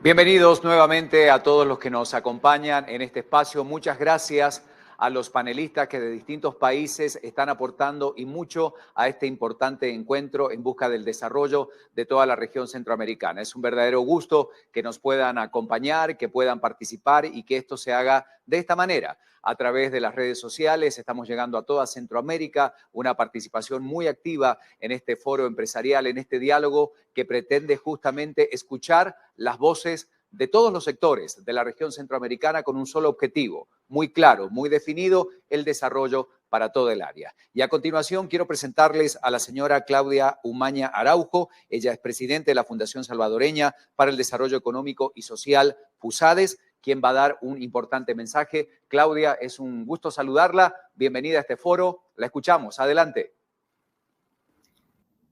Bienvenidos nuevamente a todos los que nos acompañan en este espacio. Muchas gracias a los panelistas que de distintos países están aportando y mucho a este importante encuentro en busca del desarrollo de toda la región centroamericana. Es un verdadero gusto que nos puedan acompañar, que puedan participar y que esto se haga de esta manera. A través de las redes sociales estamos llegando a toda Centroamérica, una participación muy activa en este foro empresarial, en este diálogo que pretende justamente escuchar las voces de todos los sectores de la región centroamericana con un solo objetivo, muy claro, muy definido, el desarrollo para toda el área. Y a continuación quiero presentarles a la señora Claudia Umaña Araujo. Ella es presidente de la Fundación Salvadoreña para el Desarrollo Económico y Social, FUSADES, quien va a dar un importante mensaje. Claudia, es un gusto saludarla. Bienvenida a este foro. La escuchamos. Adelante.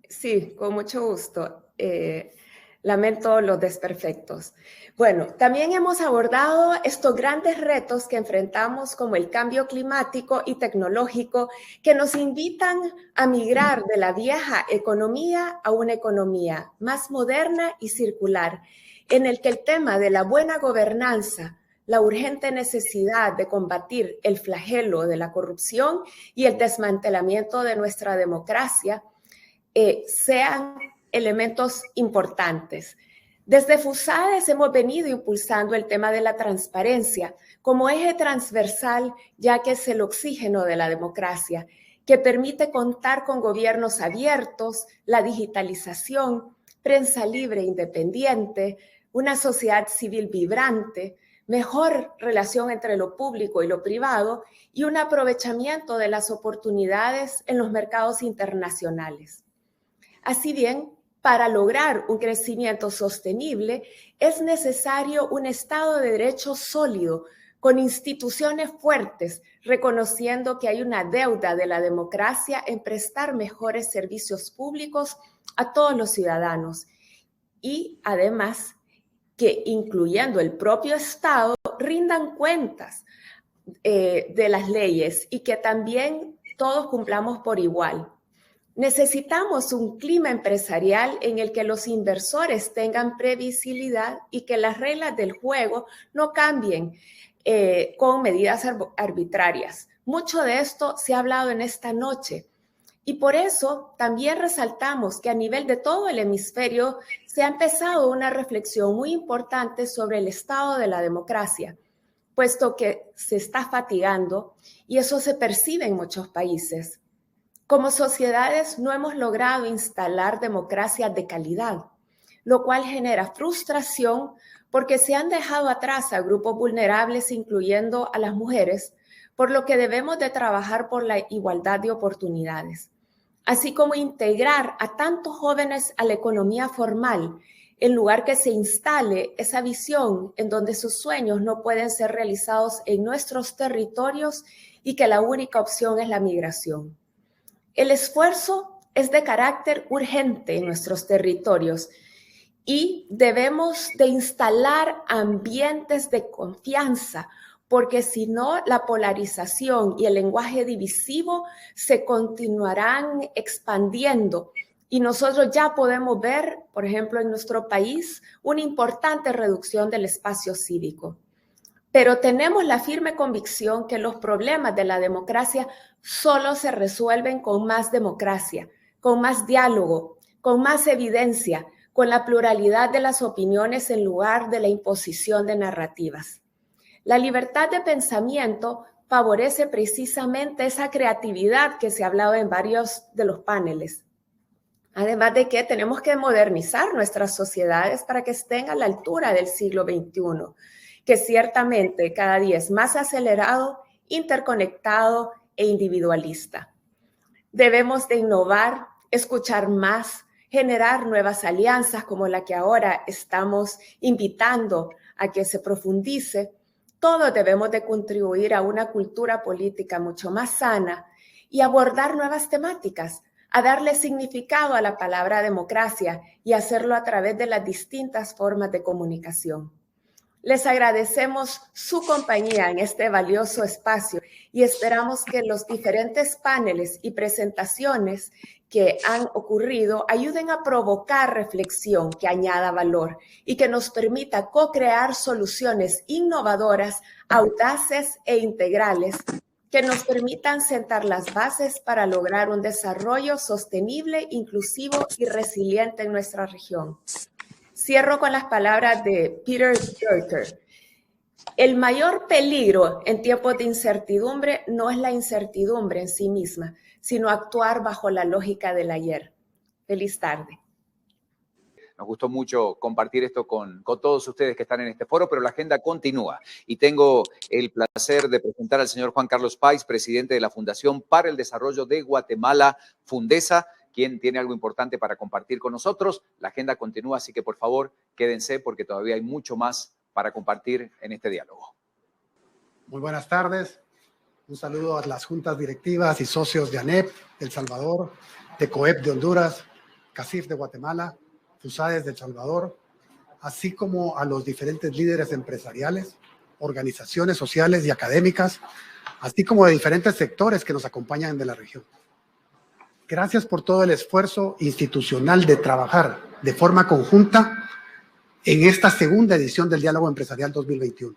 Sí, con mucho gusto. Lamento los desperfectos. Bueno, también hemos abordado estos grandes retos que enfrentamos como el cambio climático y tecnológico que nos invitan a migrar de la vieja economía a una economía más moderna y circular, en el que el tema de la buena gobernanza, la urgente necesidad de combatir el flagelo de la corrupción y el desmantelamiento de nuestra democracia sean elementos importantes. Desde FUSADES hemos venido impulsando el tema de la transparencia como eje transversal, ya que es el oxígeno de la democracia, que permite contar con gobiernos abiertos, la digitalización, prensa libre e independiente, una sociedad civil vibrante, mejor relación entre lo público y lo privado y un aprovechamiento de las oportunidades en los mercados internacionales. Así bien, para lograr un crecimiento sostenible es necesario un Estado de Derecho sólido, con instituciones fuertes, reconociendo que hay una deuda de la democracia en prestar mejores servicios públicos a todos los ciudadanos y además que, incluyendo el propio Estado, rindan cuentas de las leyes y que también todos cumplamos por igual. Necesitamos un clima empresarial en el que los inversores tengan previsibilidad y que las reglas del juego no cambien con medidas arbitrarias. Mucho de esto se ha hablado en esta noche y por eso también resaltamos que a nivel de todo el hemisferio se ha empezado una reflexión muy importante sobre el estado de la democracia, puesto que se está fatigando y eso se percibe en muchos países. Como sociedades no hemos logrado instalar democracias de calidad, lo cual genera frustración porque se han dejado atrás a grupos vulnerables, incluyendo a las mujeres, por lo que debemos de trabajar por la igualdad de oportunidades, así como integrar a tantos jóvenes a la economía formal, en lugar que se instale esa visión en donde sus sueños no pueden ser realizados en nuestros territorios y que la única opción es la migración. El esfuerzo es de carácter urgente en nuestros territorios y debemos de instalar ambientes de confianza, porque si no, la polarización y el lenguaje divisivo se continuarán expandiendo. Y nosotros ya podemos ver, por ejemplo, en nuestro país, una importante reducción del espacio cívico. Pero tenemos la firme convicción que los problemas de la democracia solo se resuelven con más democracia, con más diálogo, con más evidencia, con la pluralidad de las opiniones en lugar de la imposición de narrativas. La libertad de pensamiento favorece precisamente esa creatividad que se ha hablado en varios de los paneles. Además de que tenemos que modernizar nuestras sociedades para que estén a la altura del siglo XXI, que ciertamente cada día es más acelerado, interconectado e individualista. Debemos de innovar, escuchar más, generar nuevas alianzas como la que ahora estamos invitando a que se profundice. Todos debemos de contribuir a una cultura política mucho más sana y abordar nuevas temáticas, a darle significado a la palabra democracia y hacerlo a través de las distintas formas de comunicación. Les agradecemos su compañía en este valioso espacio y esperamos que los diferentes paneles y presentaciones que han ocurrido ayuden a provocar reflexión que añada valor y que nos permita co-crear soluciones innovadoras, audaces e integrales que nos permitan sentar las bases para lograr un desarrollo sostenible, inclusivo y resiliente en nuestra región. Cierro con las palabras de Peter Drucker. El mayor peligro en tiempos de incertidumbre no es la incertidumbre en sí misma, sino actuar bajo la lógica del ayer. Feliz tarde. Nos gustó mucho compartir esto con todos ustedes que están en este foro, pero la agenda continúa. Y tengo el placer de presentar al señor Juan Carlos Páez, presidente de la Fundación para el Desarrollo de Guatemala, Fundesa, quien tiene algo importante para compartir con nosotros. La agenda continúa, así que por favor quédense porque todavía hay mucho más para compartir en este diálogo. Muy buenas tardes. Un saludo a las juntas directivas y socios de ANEP de El Salvador, de COEP de Honduras, CACIF de Guatemala, FUSADES de El Salvador, así como a los diferentes líderes empresariales, organizaciones sociales y académicas, así como de diferentes sectores que nos acompañan de la región. Gracias por todo el esfuerzo institucional de trabajar de forma conjunta en esta segunda edición del Diálogo Empresarial 2021.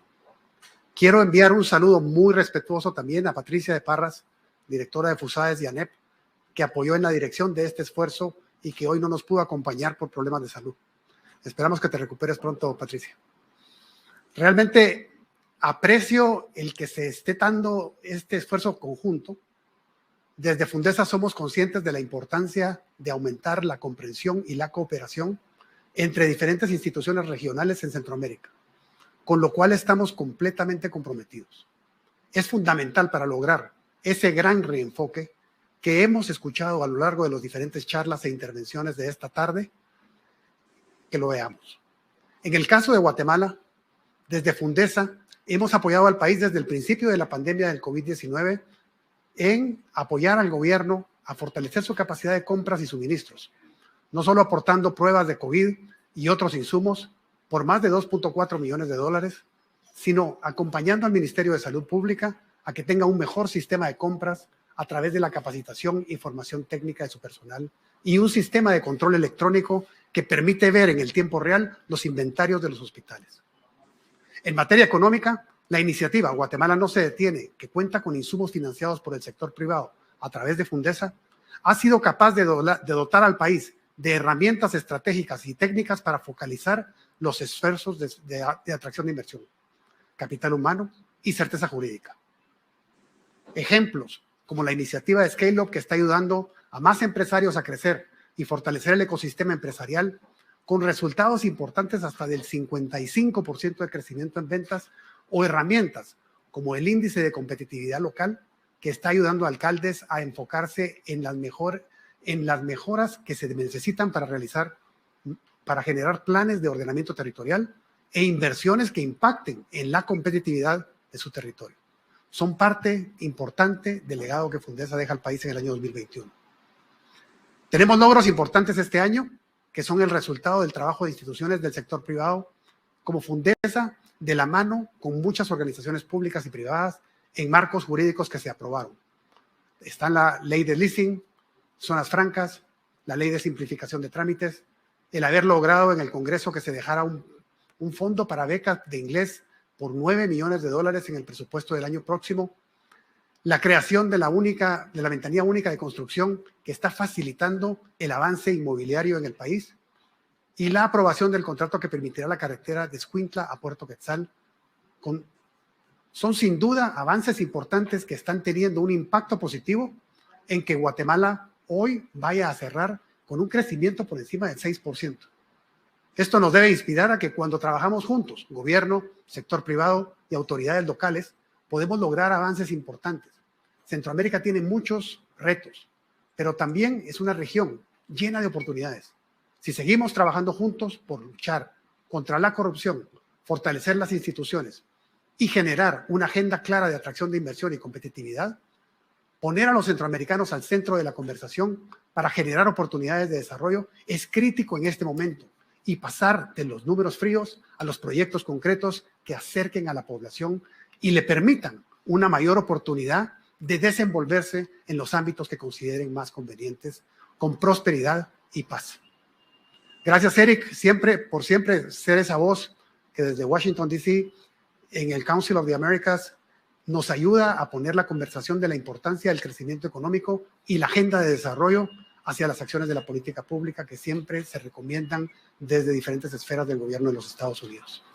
Quiero enviar un saludo muy respetuoso también a Patricia de Parras, directora de FUSADES y ANEP, que apoyó en la dirección de este esfuerzo y que hoy no nos pudo acompañar por problemas de salud. Esperamos que te recuperes pronto, Patricia. Realmente aprecio el que se esté dando este esfuerzo conjunto. Desde Fundesa somos conscientes de la importancia de aumentar la comprensión y la cooperación entre diferentes instituciones regionales en Centroamérica, con lo cual estamos completamente comprometidos. Es fundamental para lograr ese gran reenfoque que hemos escuchado a lo largo de las diferentes charlas e intervenciones de esta tarde, que lo veamos. En el caso de Guatemala, desde Fundesa, hemos apoyado al país desde el principio de la pandemia del COVID-19 en apoyar al gobierno a fortalecer su capacidad de compras y suministros, no solo aportando pruebas de COVID y otros insumos por más de 2.4 millones de dólares, sino acompañando al Ministerio de Salud Pública a que tenga un mejor sistema de compras a través de la capacitación y formación técnica de su personal y un sistema de control electrónico que permite ver en el tiempo real los inventarios de los hospitales. En materia económica, la iniciativa Guatemala no se detiene, que cuenta con insumos financiados por el sector privado a través de Fundesa, ha sido capaz de dotar al país de herramientas estratégicas y técnicas para focalizar los esfuerzos de atracción de inversión, capital humano y certeza jurídica. Ejemplos como la iniciativa de Scale Up, que está ayudando a más empresarios a crecer y fortalecer el ecosistema empresarial con resultados importantes hasta del 55% de crecimiento en ventas, o herramientas como el índice de competitividad local, que está ayudando a alcaldes a enfocarse en las mejoras que se necesitan para generar planes de ordenamiento territorial e inversiones que impacten en la competitividad de su territorio. Son parte importante del legado que Fundesa deja al país en el año 2021. Tenemos logros importantes este año, que son el resultado del trabajo de instituciones del sector privado, como Fundesa, de la mano con muchas organizaciones públicas y privadas en marcos jurídicos que se aprobaron. Está la ley de leasing, zonas francas, la ley de simplificación de trámites, el haber logrado en el Congreso que se dejara un fondo para becas de inglés por 9 millones de dólares en el presupuesto del año próximo, la creación de la ventanilla única de construcción que está facilitando el avance inmobiliario en el país, y la aprobación del contrato que permitirá la carretera de Escuintla a Puerto Quetzal. Son sin duda avances importantes que están teniendo un impacto positivo en que Guatemala hoy vaya a cerrar con un crecimiento por encima del 6%. Esto nos debe inspirar a que cuando trabajamos juntos, gobierno, sector privado y autoridades locales, podemos lograr avances importantes. Centroamérica tiene muchos retos, pero también es una región llena de oportunidades. Si seguimos trabajando juntos por luchar contra la corrupción, fortalecer las instituciones y generar una agenda clara de atracción de inversión y competitividad, poner a los centroamericanos al centro de la conversación para generar oportunidades de desarrollo es crítico en este momento, y pasar de los números fríos a los proyectos concretos que acerquen a la población y le permitan una mayor oportunidad de desenvolverse en los ámbitos que consideren más convenientes, con prosperidad y paz. Gracias, Eric, por siempre ser esa voz que desde Washington, D.C., en el Council of the Americas, nos ayuda a poner la conversación de la importancia del crecimiento económico y la agenda de desarrollo hacia las acciones de la política pública que siempre se recomiendan desde diferentes esferas del gobierno de los Estados Unidos.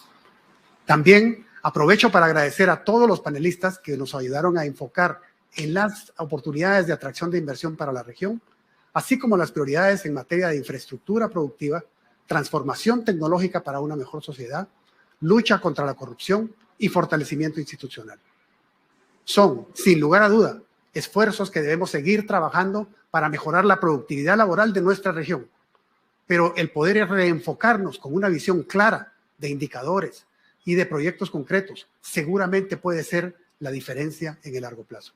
También aprovecho para agradecer a todos los panelistas que nos ayudaron a enfocar en las oportunidades de atracción de inversión para la región, así como las prioridades en materia de infraestructura productiva, transformación tecnológica para una mejor sociedad, lucha contra la corrupción y fortalecimiento institucional. Son, sin lugar a duda, esfuerzos que debemos seguir trabajando para mejorar la productividad laboral de nuestra región, pero el poder reenfocarnos con una visión clara de indicadores y de proyectos concretos seguramente puede ser la diferencia en el largo plazo.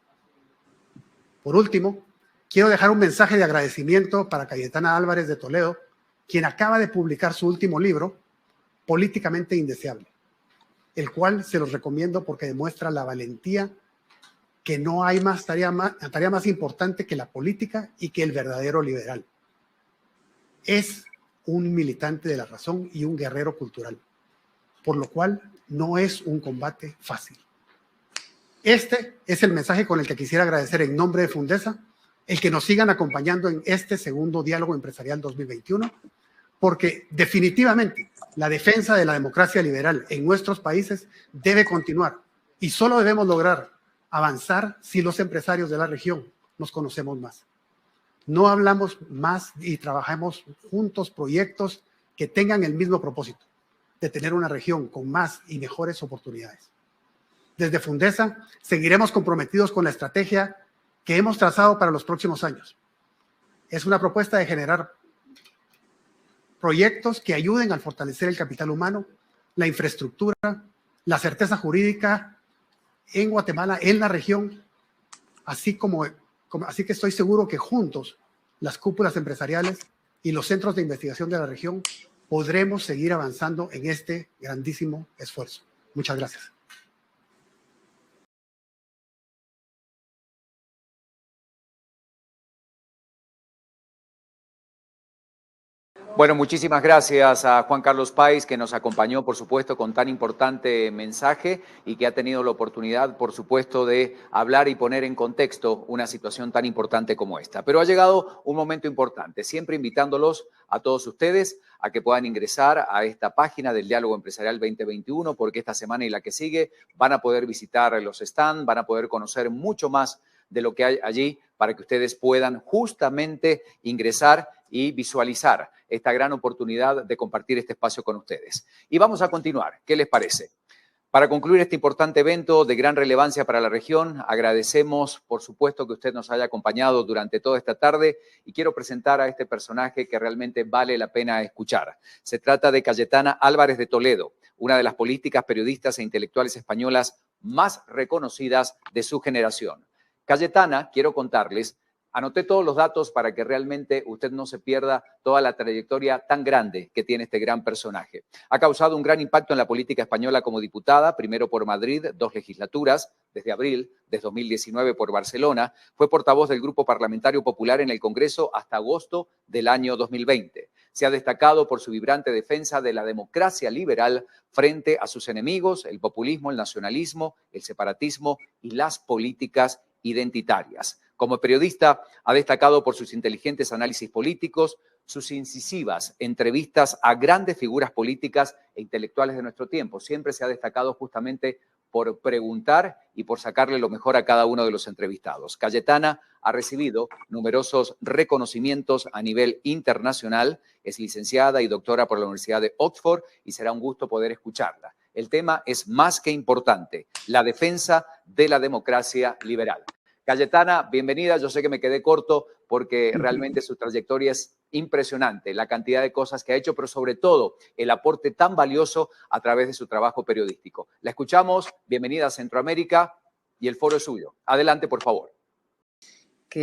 Por último, quiero dejar un mensaje de agradecimiento para Cayetana Álvarez de Toledo, quien acaba de publicar su último libro, Políticamente Indeseable, el cual se los recomiendo porque demuestra la valentía que no hay tarea más importante que la política y que el verdadero liberal. Es un militante de la razón y un guerrero cultural, por lo cual no es un combate fácil. Este es el mensaje con el que quisiera agradecer en nombre de Fundesa el que nos sigan acompañando en este segundo Diálogo Empresarial 2021, porque definitivamente la defensa de la democracia liberal en nuestros países debe continuar y solo debemos lograr avanzar si los empresarios de la región nos conocemos más. No hablamos más y trabajamos juntos proyectos que tengan el mismo propósito, de tener una región con más y mejores oportunidades. Desde Fundesa seguiremos comprometidos con la estrategia que hemos trazado para los próximos años. Es una propuesta de generar proyectos que ayuden al fortalecer el capital humano, la infraestructura, la certeza jurídica en Guatemala, en la región, así que estoy seguro que juntos las cúpulas empresariales y los centros de investigación de la región podremos seguir avanzando en este grandísimo esfuerzo. Muchas gracias. Bueno, muchísimas gracias a Juan Carlos Páez, que nos acompañó, por supuesto, con tan importante mensaje y que ha tenido la oportunidad, por supuesto, de hablar y poner en contexto una situación tan importante como esta. Pero ha llegado un momento importante, siempre invitándolos a todos ustedes a que puedan ingresar a esta página del Diálogo Empresarial 2021, porque esta semana y la que sigue van a poder visitar los stands, van a poder conocer mucho más de lo que hay allí para que ustedes puedan justamente ingresar y visualizar esta gran oportunidad de compartir este espacio con ustedes. Y vamos a continuar. ¿Qué les parece? Para concluir este importante evento de gran relevancia para la región, agradecemos, por supuesto, que usted nos haya acompañado durante toda esta tarde y quiero presentar a este personaje que realmente vale la pena escuchar. Se trata de Cayetana Álvarez de Toledo, una de las políticas, periodistas e intelectuales españolas más reconocidas de su generación. Cayetana, quiero contarles, anoté todos los datos para que realmente usted no se pierda toda la trayectoria tan grande que tiene este gran personaje. Ha causado un gran impacto en la política española como diputada, primero por Madrid, 2 legislaturas, desde abril de 2019 por Barcelona. Fue portavoz del Grupo Parlamentario Popular en el Congreso hasta agosto del año 2020. Se ha destacado por su vibrante defensa de la democracia liberal frente a sus enemigos, el populismo, el nacionalismo, el separatismo y las políticas identitarias. Como periodista, ha destacado por sus inteligentes análisis políticos, sus incisivas entrevistas a grandes figuras políticas e intelectuales de nuestro tiempo. Siempre se ha destacado justamente por preguntar y por sacarle lo mejor a cada uno de los entrevistados. Cayetana ha recibido numerosos reconocimientos a nivel internacional, es licenciada y doctora por la Universidad de Oxford y será un gusto poder escucharla. El tema es más que importante, la defensa de la democracia liberal. Cayetana, bienvenida. Yo sé que me quedé corto porque realmente su trayectoria es impresionante, la cantidad de cosas que ha hecho, pero sobre todo el aporte tan valioso a través de su trabajo periodístico. La escuchamos. Bienvenida a Centroamérica y el foro es suyo. Adelante, por favor.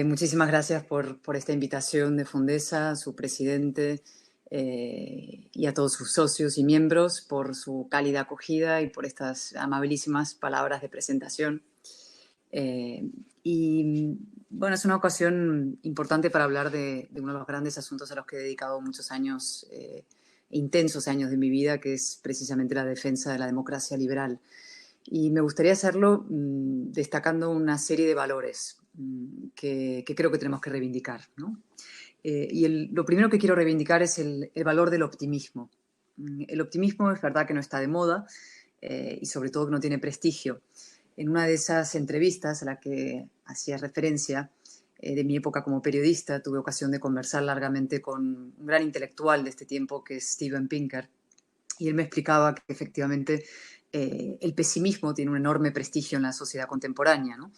Muchísimas gracias por esta invitación de Fundesa, su presidente y a todos sus socios y miembros por su cálida acogida y por estas amabilísimas palabras de presentación. Y bueno, es una ocasión importante para hablar de uno de los grandes asuntos a los que he dedicado muchos años, intensos años de mi vida, que es precisamente la defensa de la democracia liberal. Y me gustaría hacerlo destacando una serie de valores que creo que tenemos que reivindicar, ¿no? Lo primero que quiero reivindicar es el valor del optimismo. El optimismo es verdad que no está de moda y sobre todo que no tiene prestigio. En una de esas entrevistas a la que hacía referencia de mi época como periodista, tuve ocasión de conversar largamente con un gran intelectual de este tiempo que es Steven Pinker, y él me explicaba que efectivamente el pesimismo tiene un enorme prestigio en la sociedad contemporánea, ¿no?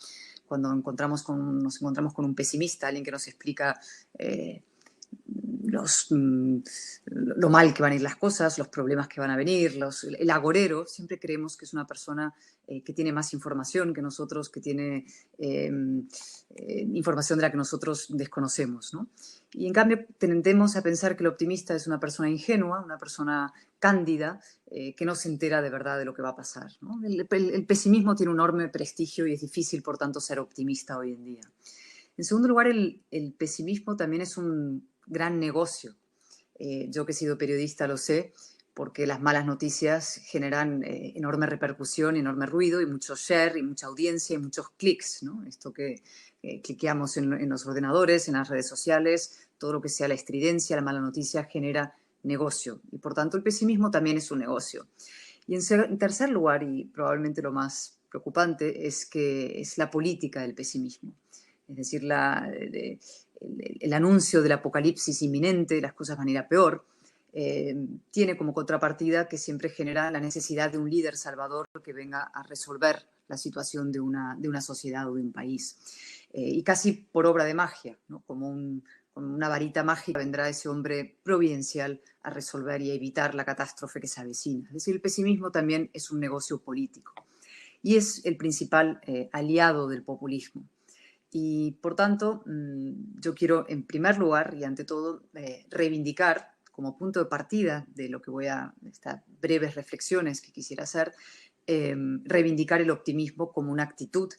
Cuando nos encontramos con un pesimista, alguien que nos explica lo mal que van a ir las cosas, los problemas que van a venir, el agorero, siempre creemos que es una persona que tiene más información que nosotros, que tiene información de la que nosotros desconocemos, ¿no? Y en cambio tendemos a pensar que el optimista es una persona ingenua, una persona cándida, que no se entera de verdad de lo que va a pasar, ¿no? El pesimismo tiene un enorme prestigio y es difícil, por tanto, ser optimista hoy en día. En segundo lugar, el pesimismo también es un gran negocio. Yo que he sido periodista lo sé, porque las malas noticias generan enorme repercusión, enorme ruido y mucho share y mucha audiencia y muchos clics, ¿no? Esto que cliqueamos en los ordenadores, en las redes sociales, todo lo que sea la estridencia, la mala noticia genera negocio y por tanto el pesimismo también es un negocio. Y en tercer lugar, y probablemente lo más preocupante, es que es la política del pesimismo. Es decir, el anuncio del apocalipsis inminente, las cosas van a ir a peor, tiene como contrapartida que siempre genera la necesidad de un líder salvador que venga a resolver la situación de una sociedad o de un país. Y casi por obra de magia, ¿no? Como una varita mágica vendrá ese hombre providencial a resolver y a evitar la catástrofe que se avecina. Es decir, el pesimismo también es un negocio político y es el principal aliado del populismo. Y, por tanto, yo quiero, en primer lugar y ante todo, reivindicar como punto de partida de lo que estas breves reflexiones que quisiera hacer, reivindicar el optimismo como una actitud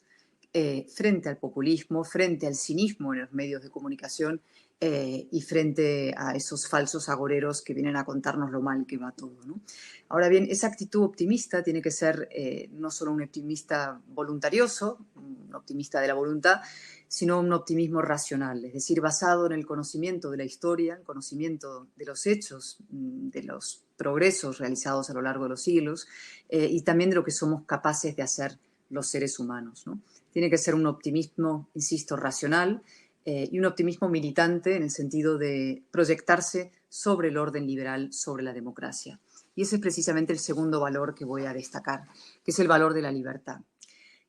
frente al populismo, frente al cinismo en los medios de comunicación y frente a esos falsos agoreros que vienen a contarnos lo mal que va todo, ¿no? Ahora bien, esa actitud optimista tiene que ser no solo un optimista voluntarioso, un optimista de la voluntad, sino un optimismo racional, es decir, basado en el conocimiento de la historia, el conocimiento de los hechos, de los progresos realizados a lo largo de los siglos y también de lo que somos capaces de hacer los seres humanos, ¿no? Tiene que ser un optimismo, insisto, racional y un optimismo militante en el sentido de proyectarse sobre el orden liberal, sobre la democracia. Y ese es precisamente el segundo valor que voy a destacar, que es el valor de la libertad.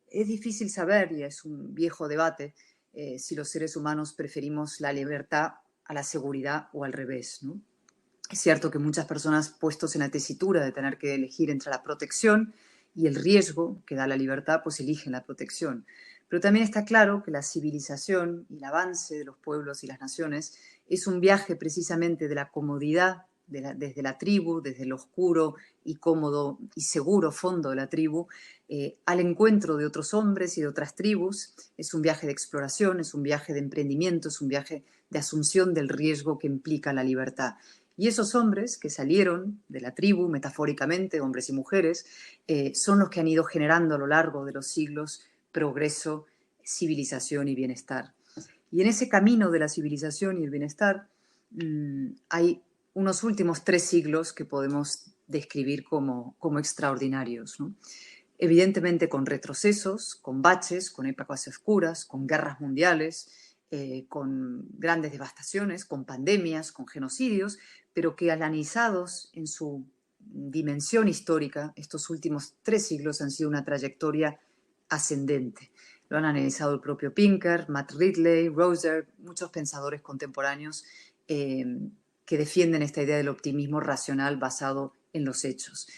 Es difícil saber, y es un viejo debate, si los seres humanos preferimos la libertad a la seguridad o al revés, ¿no? Es cierto que muchas personas puestos en la tesitura de tener que elegir entre la protección y el riesgo que da la libertad, pues eligen la protección. Pero también está claro que la civilización y el avance de los pueblos y las naciones es un viaje precisamente de la comodidad desde la tribu, desde el oscuro y cómodo y seguro fondo de la tribu, al encuentro de otros hombres y de otras tribus. Es un viaje de exploración, es un viaje de emprendimiento, es un viaje de asunción del riesgo que implica la libertad. Y esos hombres que salieron de la tribu, metafóricamente, hombres y mujeres, son los que han ido generando a lo largo de los siglos progreso, civilización y bienestar. Y en ese camino de la civilización y el bienestar hay unos últimos 3 siglos que podemos describir como extraordinarios, ¿no? Evidentemente con retrocesos, con baches, con épocas oscuras, con guerras mundiales, con grandes devastaciones, con pandemias, con genocidios, pero que analizados en su dimensión histórica, estos últimos 3 siglos han sido una trayectoria ascendente. Lo han analizado el propio Pinker, Matt Ridley, Roser, muchos pensadores contemporáneos que defienden esta idea del optimismo racional basado en los hechos.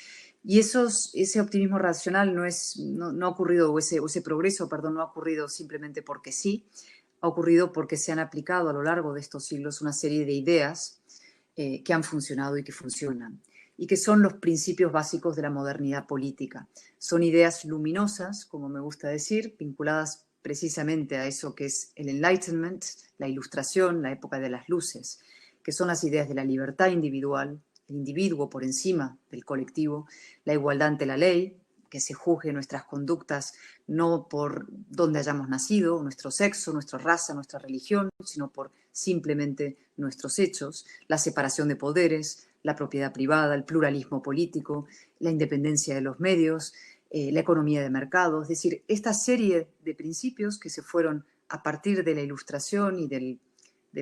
Y ese optimismo racional no ha ocurrido, o ese progreso, perdón, no ha ocurrido simplemente porque sí, ha ocurrido porque se han aplicado a lo largo de estos siglos una serie de ideas que han funcionado y que funcionan. y que son los principios básicos de la modernidad política. Son ideas luminosas, como me gusta decir, vinculadas precisamente a eso que es el Enlightenment, la Ilustración, la época de las luces, que son las ideas de la libertad individual, el individuo por encima del colectivo, la igualdad ante la ley, que se juzgue nuestras conductas no por dónde hayamos nacido, nuestro sexo, nuestra raza, nuestra religión, sino por simplemente nuestros hechos, la separación de poderes, la propiedad privada, el pluralismo político, la independencia de los medios, la economía de mercado. Es decir, esta serie de principios que se fueron a partir de la Ilustración y de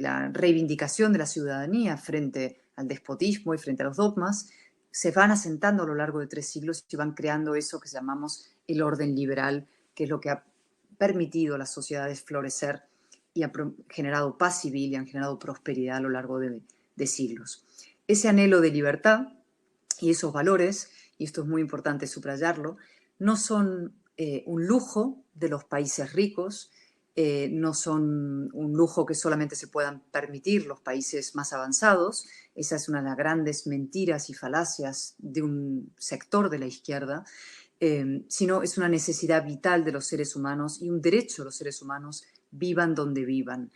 la reivindicación de la ciudadanía frente al despotismo y frente a los dogmas, se van asentando a lo largo de 3 siglos y van creando eso que llamamos el orden liberal, que es lo que ha permitido a las sociedades florecer y ha generado paz civil y han generado prosperidad a lo largo de siglos. Ese anhelo de libertad y esos valores, y esto es muy importante subrayarlo, no son un lujo de los países ricos, no son un lujo que solamente se puedan permitir los países más avanzados. Esa es una de las grandes mentiras y falacias de un sector de la izquierda, sino es una necesidad vital de los seres humanos y un derecho de los seres humanos, vivan donde vivan.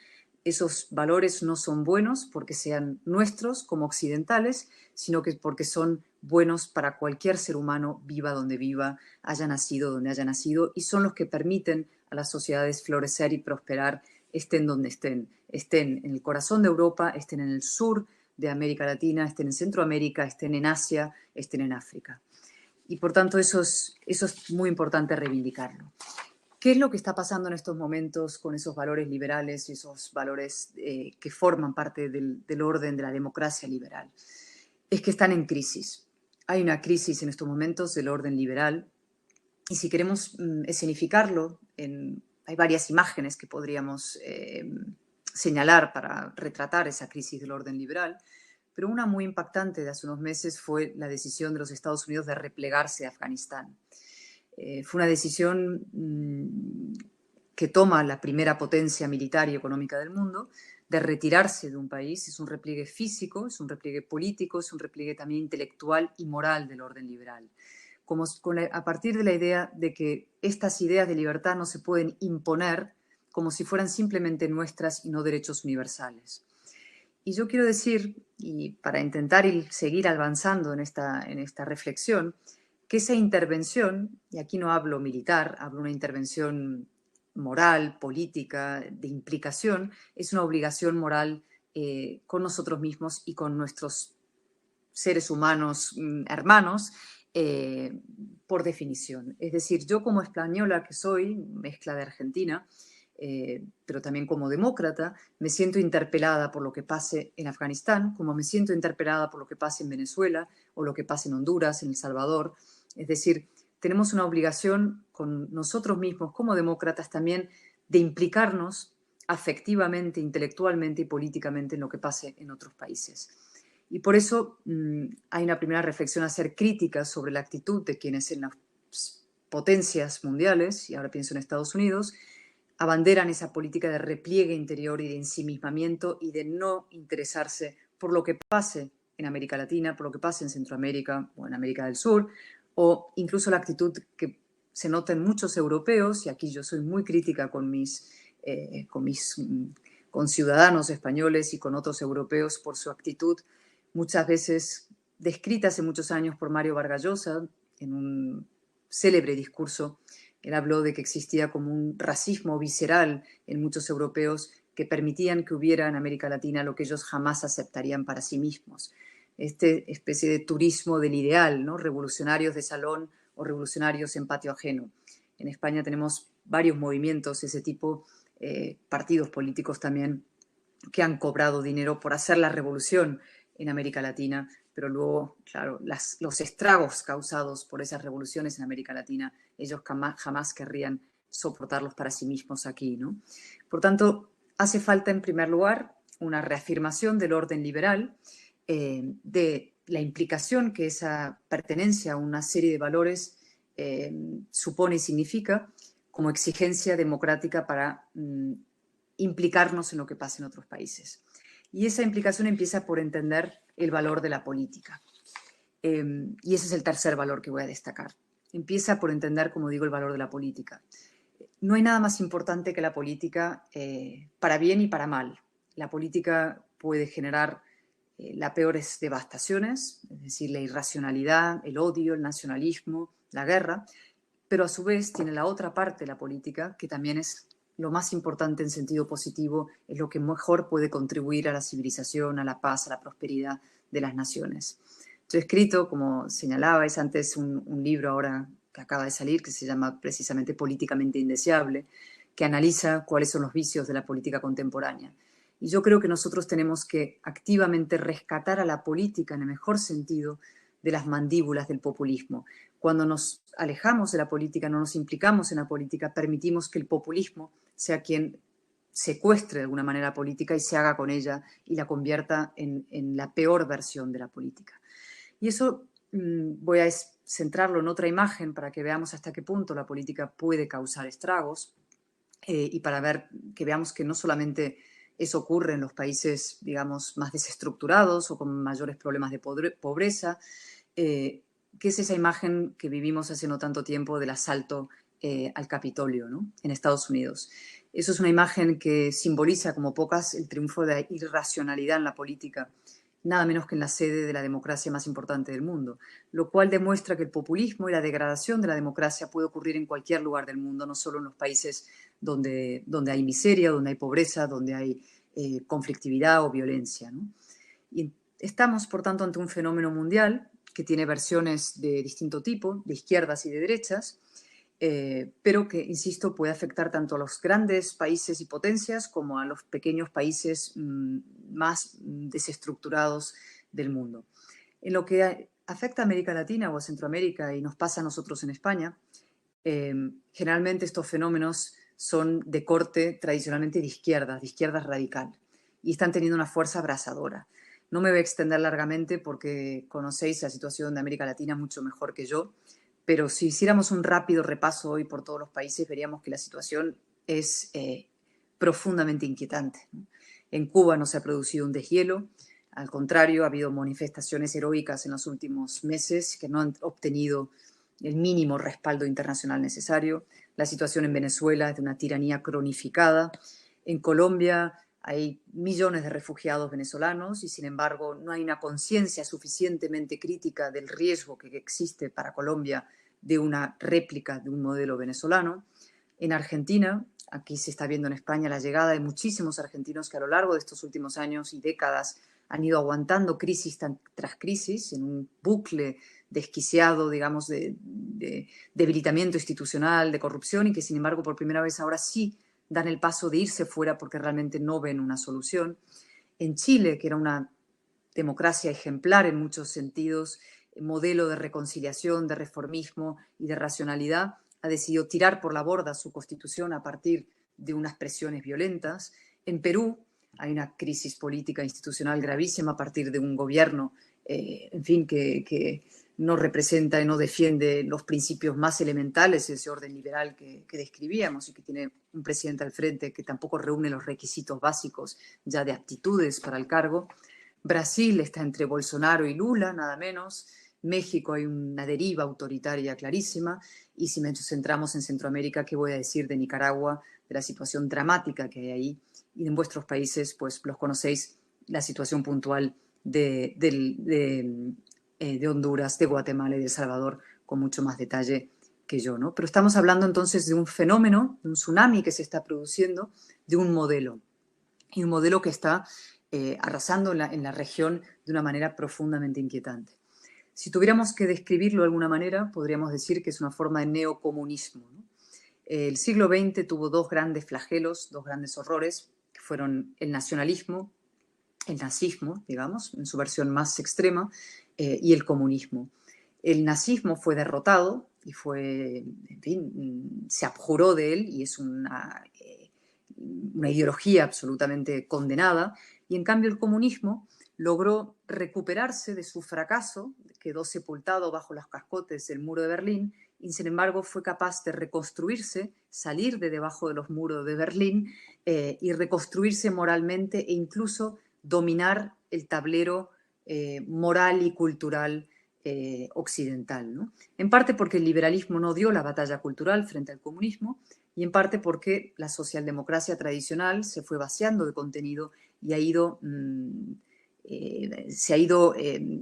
Esos valores no son buenos porque sean nuestros como occidentales, sino que porque son buenos para cualquier ser humano, viva donde viva, haya nacido donde haya nacido, y son los que permiten a las sociedades florecer y prosperar, estén donde estén. Estén en el corazón de Europa, estén en el sur de América Latina, estén en Centroamérica, estén en Asia, estén en África. Y por tanto eso es muy importante reivindicarlo. ¿Qué es lo que está pasando en estos momentos con esos valores liberales y esos valores que forman parte del orden de la democracia liberal? Es que están en crisis. Hay una crisis en estos momentos del orden liberal y si queremos escenificarlo, hay varias imágenes que podríamos señalar para retratar esa crisis del orden liberal, pero una muy impactante de hace unos meses fue la decisión de los Estados Unidos de replegarse de Afganistán. Fue una decisión que toma la primera potencia militar y económica del mundo de retirarse de un país. Es un repliegue físico, es un repliegue político, es un repliegue también intelectual y moral del orden liberal. A partir de la idea de que estas ideas de libertad no se pueden imponer como si fueran simplemente nuestras y no derechos universales. Y yo quiero decir, y para intentar seguir avanzando en esta reflexión, que esa intervención, y aquí no hablo militar, hablo de una intervención moral, política, de implicación, es una obligación moral con nosotros mismos y con nuestros seres humanos hermanos, por definición. Es decir, yo como española que soy, mezcla de Argentina, pero también como demócrata, me siento interpelada por lo que pase en Afganistán, como me siento interpelada por lo que pase en Venezuela o lo que pase en Honduras, en El Salvador. Es decir, tenemos una obligación con nosotros mismos como demócratas también de implicarnos afectivamente, intelectualmente y políticamente en lo que pase en otros países. Y por eso hay una primera reflexión a hacer crítica sobre la actitud de quienes en las potencias mundiales, y ahora pienso en Estados Unidos, abanderan esa política de repliegue interior y de ensimismamiento y de no interesarse por lo que pase en América Latina, por lo que pase en Centroamérica o en América del Sur, o incluso la actitud que se nota en muchos europeos, y aquí yo soy muy crítica con mis ciudadanos españoles y con otros europeos por su actitud, muchas veces descrita hace muchos años por Mario Vargas Llosa en un célebre discurso. Él habló de que existía como un racismo visceral en muchos europeos que permitían que hubiera en América Latina lo que ellos jamás aceptarían para sí mismos. Esta especie de turismo del ideal, ¿no? Revolucionarios de salón o revolucionarios en patio ajeno. En España tenemos varios movimientos de ese tipo, partidos políticos también, que han cobrado dinero por hacer la revolución en América Latina, pero luego, claro, los estragos causados por esas revoluciones en América Latina, ellos jamás querrían soportarlos para sí mismos aquí, ¿no? Por tanto, hace falta, en primer lugar, una reafirmación del orden liberal, de la implicación que esa pertenencia a una serie de valores supone y significa como exigencia democrática para implicarnos en lo que pasa en otros países. Y esa implicación empieza por entender el valor de la política. Y ese es el tercer valor que voy a destacar. Empieza por entender, como digo, el valor de la política. No hay nada más importante que la política para bien y para mal. La política puede generar las peores devastaciones, es decir, la irracionalidad, el odio, el nacionalismo, la guerra, pero a su vez tiene la otra parte de la política, que también es lo más importante en sentido positivo, es lo que mejor puede contribuir a la civilización, a la paz, a la prosperidad de las naciones. Yo he escrito, como señalabais antes, un libro ahora que acaba de salir, que se llama precisamente Políticamente Indeseable, que analiza cuáles son los vicios de la política contemporánea. Y yo creo que nosotros tenemos que activamente rescatar a la política, en el mejor sentido, de las mandíbulas del populismo. Cuando nos alejamos de la política, no nos implicamos en la política, permitimos que el populismo sea quien secuestre de alguna manera la política y se haga con ella y la convierta en la peor versión de la política. Y eso voy a centrarlo en otra imagen para que veamos hasta qué punto la política puede causar estragos y para que veamos que no solamente eso ocurre en los países, digamos, más desestructurados o con mayores problemas de pobreza, que es esa imagen que vivimos hace no tanto tiempo del asalto al Capitolio, ¿no?, en Estados Unidos. Eso es una imagen que simboliza como pocas el triunfo de la irracionalidad en la política, nada menos que en la sede de la democracia más importante del mundo, lo cual demuestra que el populismo y la degradación de la democracia puede ocurrir en cualquier lugar del mundo, no solo en los países donde hay miseria, donde hay pobreza, donde hay conflictividad o violencia, ¿no? Y estamos, por tanto, ante un fenómeno mundial que tiene versiones de distinto tipo, de izquierdas y de derechas, pero que, insisto, puede afectar tanto a los grandes países y potencias como a los pequeños países más desestructurados del mundo. En lo que afecta a América Latina o a Centroamérica y nos pasa a nosotros en España, generalmente estos fenómenos son de corte tradicionalmente de izquierda radical, y están teniendo una fuerza abrasadora. No me voy a extender largamente porque conocéis la situación de América Latina mucho mejor que yo, pero si hiciéramos un rápido repaso hoy por todos los países, veríamos que la situación es profundamente inquietante, ¿no? En Cuba no se ha producido un deshielo, al contrario, ha habido manifestaciones heroicas en los últimos meses que no han obtenido el mínimo respaldo internacional necesario. La situación en Venezuela es de una tiranía cronificada. En Colombia hay millones de refugiados venezolanos y, sin embargo, no hay una conciencia suficientemente crítica del riesgo que existe para Colombia de una réplica de un modelo venezolano. En Argentina, aquí se está viendo en España la llegada de muchísimos argentinos que a lo largo de estos últimos años y décadas han ido aguantando crisis tras crisis en un bucle desquiciado, digamos, de debilitamiento institucional, de corrupción, y que, sin embargo, por primera vez ahora sí dan el paso de irse fuera porque realmente no ven una solución. En Chile, que era una democracia ejemplar en muchos sentidos, modelo de reconciliación, de reformismo y de racionalidad, ha decidido tirar por la borda su constitución a partir de unas presiones violentas. En Perú hay una crisis política institucional gravísima a partir de un gobierno, en fin, que no representa y no defiende los principios más elementales de ese orden liberal que describíamos, y que tiene un presidente al frente que tampoco reúne los requisitos básicos ya de aptitudes para el cargo. Brasil está entre Bolsonaro y Lula, nada menos. México hay una deriva autoritaria clarísima. Y si nos centramos en Centroamérica, ¿qué voy a decir de Nicaragua, de la situación dramática que hay ahí? Y en vuestros países, pues los conocéis, la situación puntual de Honduras, de Guatemala y de El Salvador, con mucho más detalle que yo, ¿no? Pero estamos hablando entonces de un fenómeno, de un tsunami que se está produciendo, de un modelo, y un modelo que está arrasando en la región de una manera profundamente inquietante. Si tuviéramos que describirlo de alguna manera, podríamos decir que es una forma de neocomunismo, ¿no? El siglo XX tuvo dos grandes flagelos, dos grandes horrores, que fueron el nacionalismo, el nazismo, digamos, en su versión más extrema, y el comunismo. El nazismo fue derrotado y fue, en fin, se abjuró de él, y es una ideología absolutamente condenada, y en cambio el comunismo logró recuperarse de su fracaso, quedó sepultado bajo los cascotes del muro de Berlín, y sin embargo fue capaz de reconstruirse, salir de debajo de los muros de Berlín y reconstruirse moralmente, e incluso dominar el tablero moral y cultural occidental, ¿no? En parte porque el liberalismo no dio la batalla cultural frente al comunismo y en parte porque la socialdemocracia tradicional se fue vaciando de contenido y se ha ido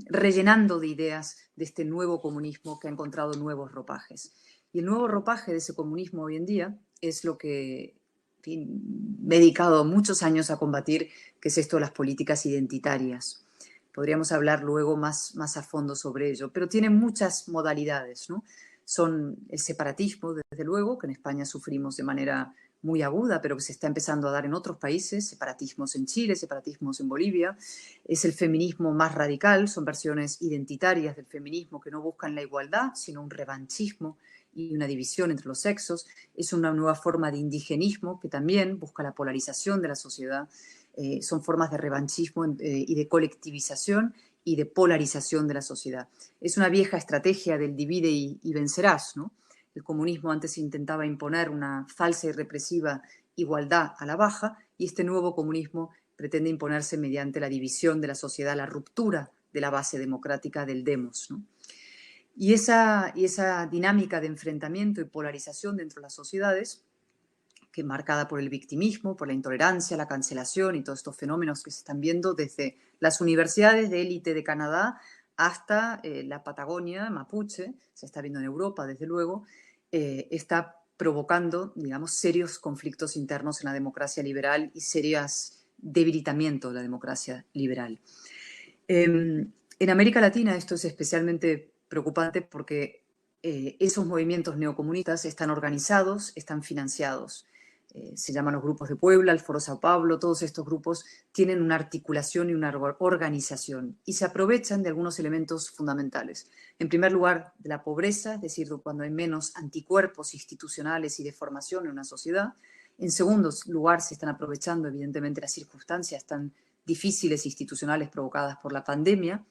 rellenando de ideas de este nuevo comunismo que ha encontrado nuevos ropajes. Y el nuevo ropaje de ese comunismo hoy en día es lo que me he dedicado muchos años a combatir, que es esto de las políticas identitarias. Podríamos hablar luego más a fondo sobre ello, pero tiene muchas modalidades, ¿no? Son el separatismo, desde luego, que en España sufrimos de manera muy aguda, pero que se está empezando a dar en otros países, separatismos en Chile, separatismos en Bolivia. Es el feminismo más radical, son versiones identitarias del feminismo que no buscan la igualdad, sino un revanchismo y una división entre los sexos. Es una nueva forma de indigenismo que también busca la polarización de la sociedad. Son formas de revanchismo y de colectivización y de polarización de la sociedad. Es una vieja estrategia del divide y vencerás, ¿no? El comunismo antes intentaba imponer una falsa y represiva igualdad a la baja y este nuevo comunismo pretende imponerse mediante la división de la sociedad, la ruptura de la base democrática del demos, ¿no? Y esa dinámica de enfrentamiento y polarización dentro de las sociedades, que marcada por el victimismo, por la intolerancia, la cancelación y todos estos fenómenos que se están viendo desde las universidades de élite de Canadá hasta la Patagonia mapuche, se está viendo en Europa desde luego, está provocando, digamos, serios conflictos internos en la democracia liberal y serios debilitamientos de la democracia liberal. En América Latina esto es especialmente preocupante porque esos movimientos neocomunistas están organizados, están financiados. Se llaman los grupos de Puebla, el Foro Sao Paulo, todos estos grupos tienen una articulación y una organización y se aprovechan de algunos elementos fundamentales. En primer lugar, de la pobreza, es decir, cuando hay menos anticuerpos institucionales y de formación en una sociedad. En segundo lugar, se están aprovechando, evidentemente, las circunstancias tan difíciles institucionales provocadas por la pandemia,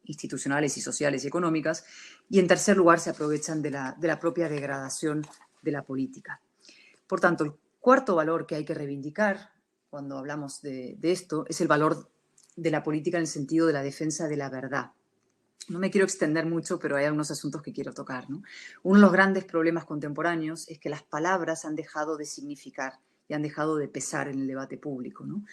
institucionales y sociales y económicas. Y en tercer lugar, se aprovechan de la propia degradación de la política. Por tanto, el cuarto valor que hay que reivindicar cuando hablamos de esto es el valor de la política en el sentido de la defensa de la verdad. No me quiero extender mucho, pero hay algunos asuntos que quiero tocar, ¿no? Uno de los grandes problemas contemporáneos es que las palabras han dejado de significar y han dejado de pesar en el debate público, ¿no?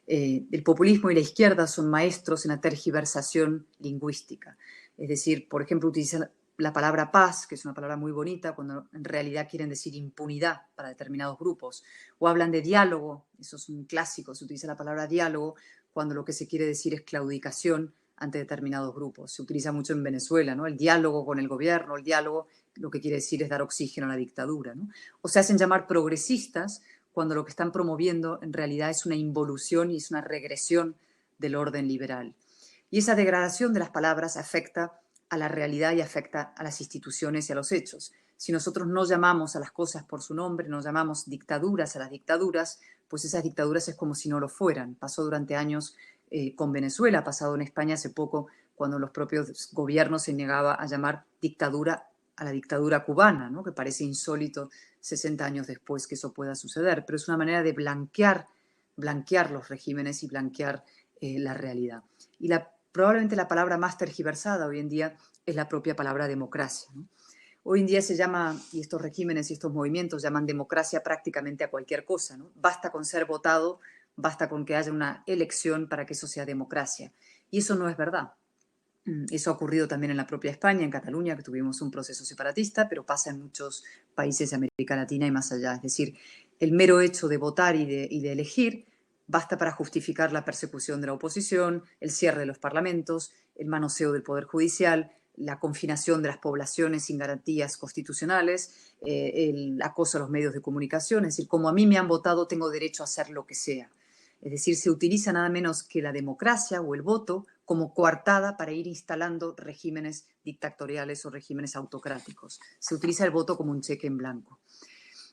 El populismo y la izquierda son maestros en la tergiversación lingüística. Es decir, por ejemplo, utilizan la palabra paz, que es una palabra muy bonita, cuando en realidad quieren decir impunidad para determinados grupos. O hablan de diálogo, eso es un clásico, se utiliza la palabra diálogo cuando lo que se quiere decir es claudicación ante determinados grupos. Se utiliza mucho en Venezuela, ¿no? El diálogo con el gobierno, el diálogo lo que quiere decir es dar oxígeno a la dictadura, ¿no? O se hacen llamar progresistas cuando lo que están promoviendo en realidad es una involución y es una regresión del orden liberal. Y esa degradación de las palabras afecta a la realidad y afecta a las instituciones y a los hechos. Si nosotros no llamamos a las cosas por su nombre, no llamamos dictaduras a las dictaduras, pues esas dictaduras es como si no lo fueran. Pasó durante años con Venezuela, ha pasado en España hace poco, cuando los propios gobiernos se negaban a llamar dictadura a la dictadura cubana, ¿no? Que parece insólito 60 años después que eso pueda suceder, pero es una manera de blanquear los regímenes y blanquear la realidad. Y probablemente la palabra más tergiversada hoy en día es la propia palabra democracia, ¿no? Hoy en día se llama, y estos regímenes y estos movimientos llaman democracia prácticamente a cualquier cosa, ¿no? Basta con ser votado, basta con que haya una elección para que eso sea democracia. Y eso no es verdad. Eso ha ocurrido también en la propia España, en Cataluña, que tuvimos un proceso separatista, pero pasa en muchos países de América Latina y más allá. Es decir, el mero hecho de votar y de elegir basta para justificar la persecución de la oposición, el cierre de los parlamentos, el manoseo del Poder Judicial, la confinación de las poblaciones sin garantías constitucionales, el acoso a los medios de comunicación. Es decir, como a mí me han votado, tengo derecho a hacer lo que sea. Es decir, se utiliza nada menos que la democracia o el voto como coartada para ir instalando regímenes dictatoriales o regímenes autocráticos. Se utiliza el voto como un cheque en blanco.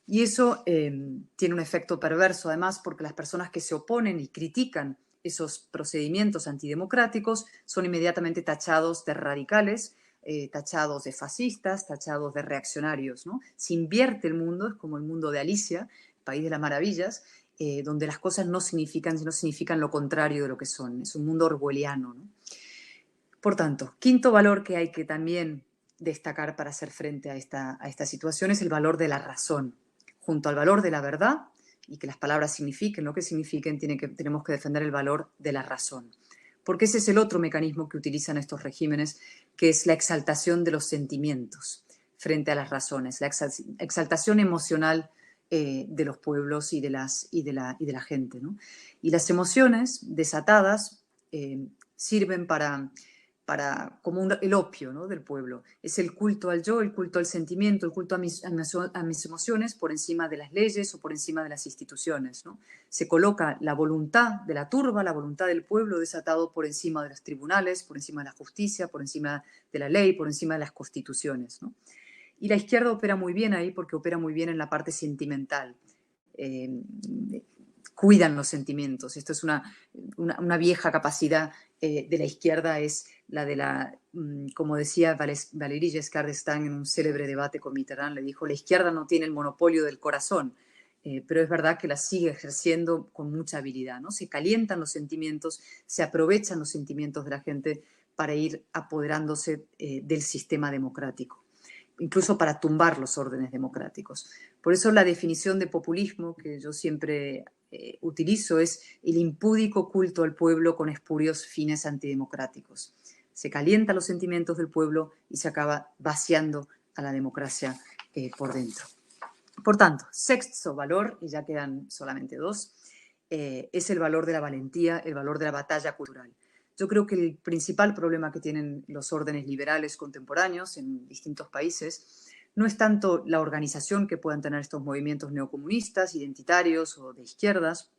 Y eso tiene un efecto perverso, además, porque las personas que se oponen y critican esos procedimientos antidemocráticos son inmediatamente tachados de radicales, tachados de fascistas, tachados de reaccionarios, ¿no? Se invierte el mundo, es como el mundo de Alicia, el país de las maravillas, donde las cosas no significan, sino significan lo contrario de lo que son. Es un mundo orwelliano, ¿no? Por tanto, quinto valor que hay que también destacar para hacer frente a esta situación es el valor de la razón. Junto al valor de la verdad, y que las palabras signifiquen lo que signifiquen, tenemos que defender el valor de la razón. Porque ese es el otro mecanismo que utilizan estos regímenes, que es la exaltación de los sentimientos frente a las razones, la exaltación emocional de los pueblos y de la gente, ¿no? Y las emociones desatadas sirven como el opio, ¿no?, del pueblo. Es el culto al yo, el culto al sentimiento, el culto a mis emociones por encima de las leyes o por encima de las instituciones, ¿no? Se coloca la voluntad de la turba, la voluntad del pueblo desatado por encima de los tribunales, por encima de la justicia, por encima de la ley, por encima de las constituciones, ¿no? Y la izquierda opera muy bien ahí porque opera muy bien en la parte sentimental. Cuidan los sentimientos. Esto es una vieja capacidad de la izquierda, es la de como decía Valéry Giscard d'Estaing en un célebre debate con Mitterrand, le dijo: la izquierda no tiene el monopolio del corazón, pero es verdad que la sigue ejerciendo con mucha habilidad, ¿no? Se calientan los sentimientos, se aprovechan los sentimientos de la gente para ir apoderándose del sistema democrático, incluso para tumbar los órdenes democráticos. Por eso la definición de populismo que yo siempre utilizo es el impúdico culto al pueblo con espurios fines antidemocráticos. Se calientan los sentimientos del pueblo y se acaba vaciando a la democracia por dentro. Por tanto, sexto valor, y ya quedan solamente dos, es el valor de la valentía, el valor de la batalla cultural. Yo creo que el principal problema que tienen los órdenes liberales contemporáneos en distintos países no es tanto la organización que puedan tener estos movimientos neocomunistas, identitarios o de izquierdas,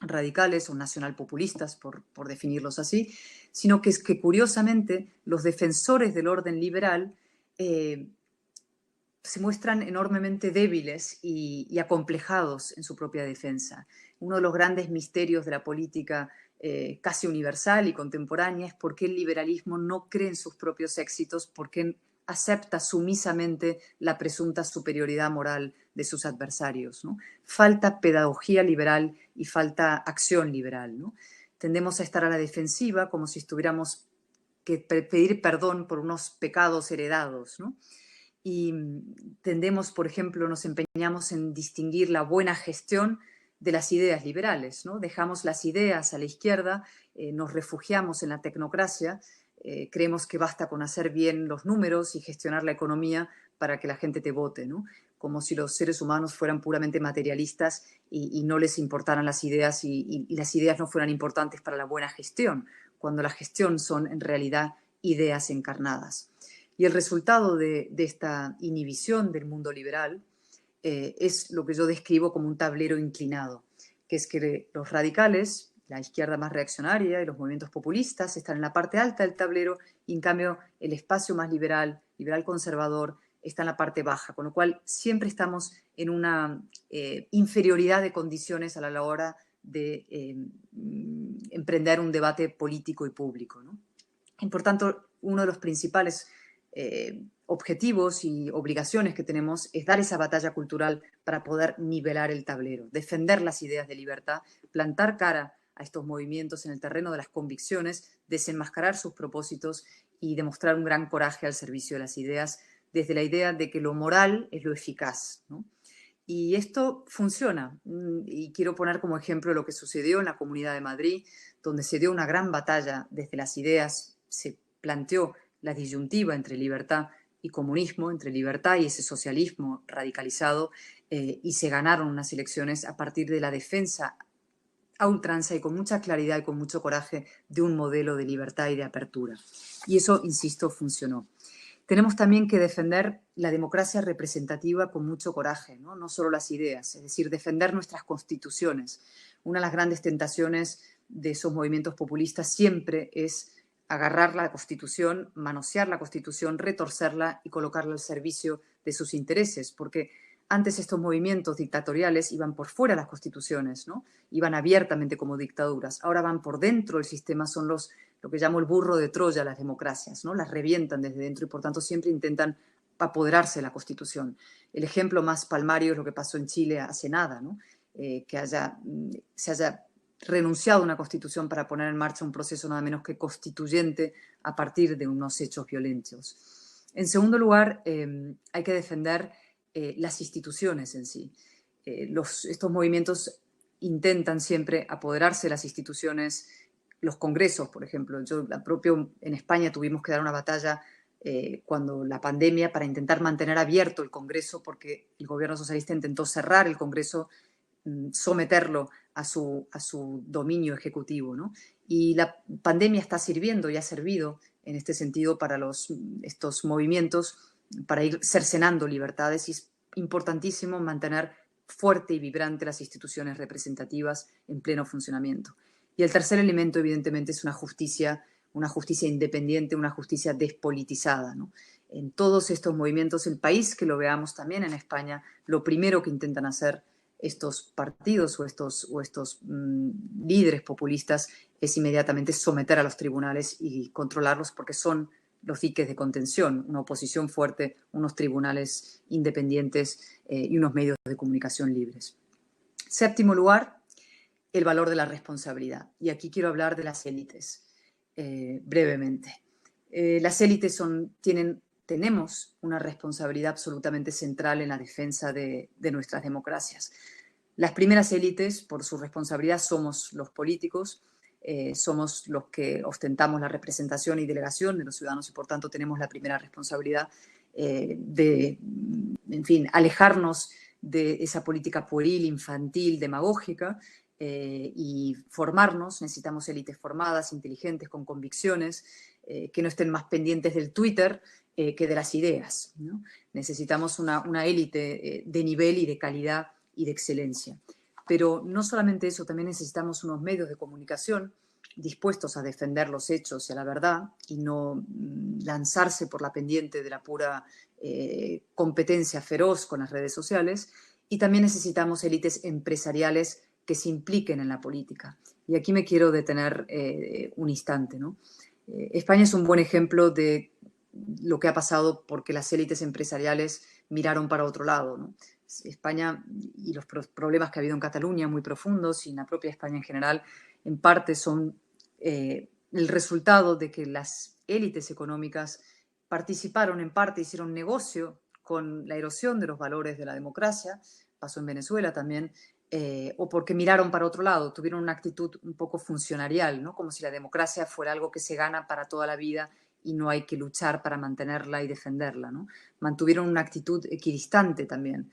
radicales o nacionalpopulistas, por definirlos así, sino que es que curiosamente los defensores del orden liberal se muestran enormemente débiles y acomplejados en su propia defensa. Uno de los grandes misterios de la política casi universal y contemporánea es por qué el liberalismo no cree en sus propios éxitos, por qué acepta sumisamente la presunta superioridad moral de sus adversarios, ¿no? Falta pedagogía liberal y falta acción liberal, ¿no? Tendemos a estar a la defensiva como si tuviéramos que pedir perdón por unos pecados heredados, ¿no? Y tendemos, por ejemplo, nos empeñamos en distinguir la buena gestión de las ideas liberales, ¿no? Dejamos las ideas a la izquierda, nos refugiamos en la tecnocracia, creemos que basta con hacer bien los números y gestionar la economía para que la gente te vote, ¿no? Como si los seres humanos fueran puramente materialistas y no les importaran las ideas y las ideas no fueran importantes para la buena gestión, cuando la gestión son en realidad ideas encarnadas. Y el resultado de esta inhibición del mundo liberal es lo que yo describo como un tablero inclinado, que es que los radicales, la izquierda más reaccionaria y los movimientos populistas están en la parte alta del tablero y en cambio el espacio más liberal conservador, está en la parte baja, con lo cual siempre estamos en una inferioridad de condiciones a la hora de emprender un debate político y público, ¿no? Y por tanto, uno de los principales objetivos y obligaciones que tenemos es dar esa batalla cultural para poder nivelar el tablero, defender las ideas de libertad, plantar cara a estos movimientos en el terreno de las convicciones, desenmascarar sus propósitos y demostrar un gran coraje al servicio de las ideas, desde la idea de que lo moral es lo eficaz, ¿no? Y esto funciona. Y quiero poner como ejemplo lo que sucedió en la Comunidad de Madrid, donde se dio una gran batalla desde las ideas, se planteó la disyuntiva entre libertad y comunismo, entre libertad y ese socialismo radicalizado, y se ganaron unas elecciones a partir de la defensa a ultranza y con mucha claridad y con mucho coraje de un modelo de libertad y de apertura. Y eso, insisto, funcionó. Tenemos también que defender la democracia representativa con mucho coraje, ¿no? No solo las ideas, es decir, defender nuestras constituciones. Una de las grandes tentaciones de esos movimientos populistas siempre es agarrar la Constitución, manosear la Constitución, retorcerla y colocarla al servicio de sus intereses, porque antes estos movimientos dictatoriales iban por fuera de las constituciones, ¿no? Iban abiertamente como dictaduras. Ahora van por dentro del sistema, son lo que llamo el burro de Troya, las democracias, ¿no? Las revientan desde dentro y por tanto siempre intentan apoderarse de la Constitución. El ejemplo más palmario es lo que pasó en Chile hace nada, ¿no? Que se haya renunciado a una constitución para poner en marcha un proceso nada menos que constituyente a partir de unos hechos violentos. En segundo lugar, hay que defender las instituciones en sí. Estos movimientos intentan siempre apoderarse de las instituciones, los congresos, por ejemplo. En España tuvimos que dar una batalla cuando la pandemia para intentar mantener abierto el Congreso, porque el gobierno socialista intentó cerrar el Congreso, someterlo a su dominio ejecutivo, ¿no? Y la pandemia está sirviendo y ha servido en este sentido para estos movimientos, para ir cercenando libertades, y es importantísimo mantener fuerte y vibrante las instituciones representativas en pleno funcionamiento. Y el tercer elemento, evidentemente, es una justicia independiente, una justicia despolitizada, ¿no? En todos estos movimientos, el país que lo veamos también en España, lo primero que intentan hacer estos partidos o estos líderes populistas es inmediatamente someter a los tribunales y controlarlos, porque son los diques de contención, una oposición fuerte, unos tribunales independientes y unos medios de comunicación libres. Séptimo lugar, el valor de la responsabilidad. Y aquí quiero hablar de las élites brevemente. Las élites tenemos una responsabilidad absolutamente central en la defensa de nuestras democracias. Las primeras élites, por su responsabilidad, somos los políticos, somos los que ostentamos la representación y delegación de los ciudadanos y, por tanto, tenemos la primera responsabilidad de, en fin, alejarnos de esa política pueril, infantil, demagógica, y formarnos. Necesitamos élites formadas, inteligentes, con convicciones, que no estén más pendientes del Twitter que de las ideas, ¿no? Necesitamos una élite de nivel y de calidad y de excelencia. Pero no solamente eso, también necesitamos unos medios de comunicación dispuestos a defender los hechos y a la verdad y no lanzarse por la pendiente de la pura competencia feroz con las redes sociales. Y también necesitamos élites empresariales que se impliquen en la política. Y aquí me quiero detener un instante, ¿no? España es un buen ejemplo de lo que ha pasado porque las élites empresariales miraron para otro lado, ¿no? España y los problemas que ha habido en Cataluña, muy profundos, y en la propia España en general, en parte son el resultado de que las élites económicas participaron en parte, hicieron negocio con la erosión de los valores de la democracia, pasó en Venezuela también, o porque miraron para otro lado, tuvieron una actitud un poco funcionarial, ¿no? Como si la democracia fuera algo que se gana para toda la vida y no hay que luchar para mantenerla y defenderla, ¿no? Mantuvieron una actitud equidistante también.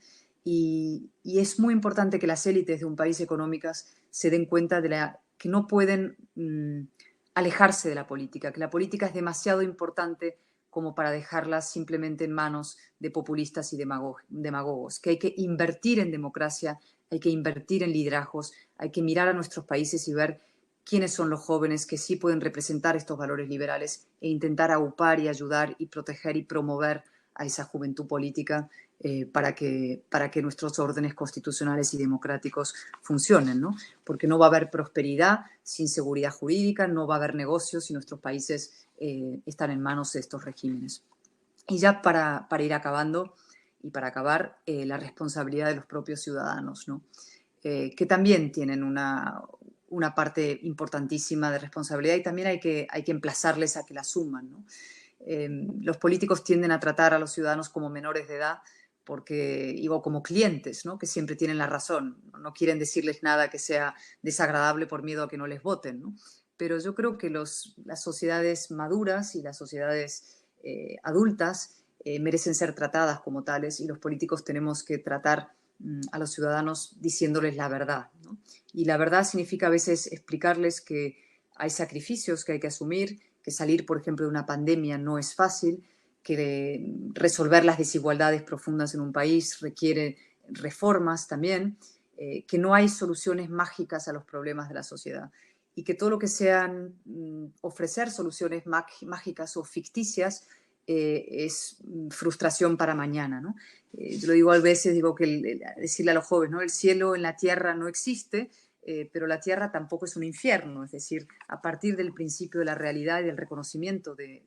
Y es muy importante que las élites de un país económicas se den cuenta de que no pueden alejarse de la política, que la política es demasiado importante como para dejarla simplemente en manos de populistas y demagogos, que hay que invertir en democracia, hay que invertir en liderazgos, hay que mirar a nuestros países y ver quiénes son los jóvenes que sí pueden representar estos valores liberales e intentar aupar y ayudar y proteger y promover a esa juventud política para que nuestros órdenes constitucionales y democráticos funcionen, ¿no? Porque no va a haber prosperidad sin seguridad jurídica, no va a haber negocios si nuestros países están en manos de estos regímenes. Y ya para ir acabando y para acabar, la responsabilidad de los propios ciudadanos, ¿no? Que también tienen una parte importantísima de responsabilidad y también hay que emplazarles a que la asuman, ¿no? Los políticos tienden a tratar a los ciudadanos como menores de edad o como clientes, ¿no? Que siempre tienen la razón, no quieren decirles nada que sea desagradable por miedo a que no les voten, ¿no? Pero yo creo que las sociedades maduras y las sociedades adultas merecen ser tratadas como tales y los políticos tenemos que tratar a los ciudadanos diciéndoles la verdad, ¿no? Y la verdad significa a veces explicarles que hay sacrificios que hay que asumir, que salir, por ejemplo, de una pandemia no es fácil, que resolver las desigualdades profundas en un país requiere reformas también, que no hay soluciones mágicas a los problemas de la sociedad y que todo lo que sean ofrecer soluciones mágicas o ficticias es frustración para mañana, ¿no? Yo lo digo a veces, digo que decirle a los jóvenes, ¿no? El cielo en la tierra no existe, pero la tierra tampoco es un infierno, es decir, a partir del principio de la realidad y del reconocimiento de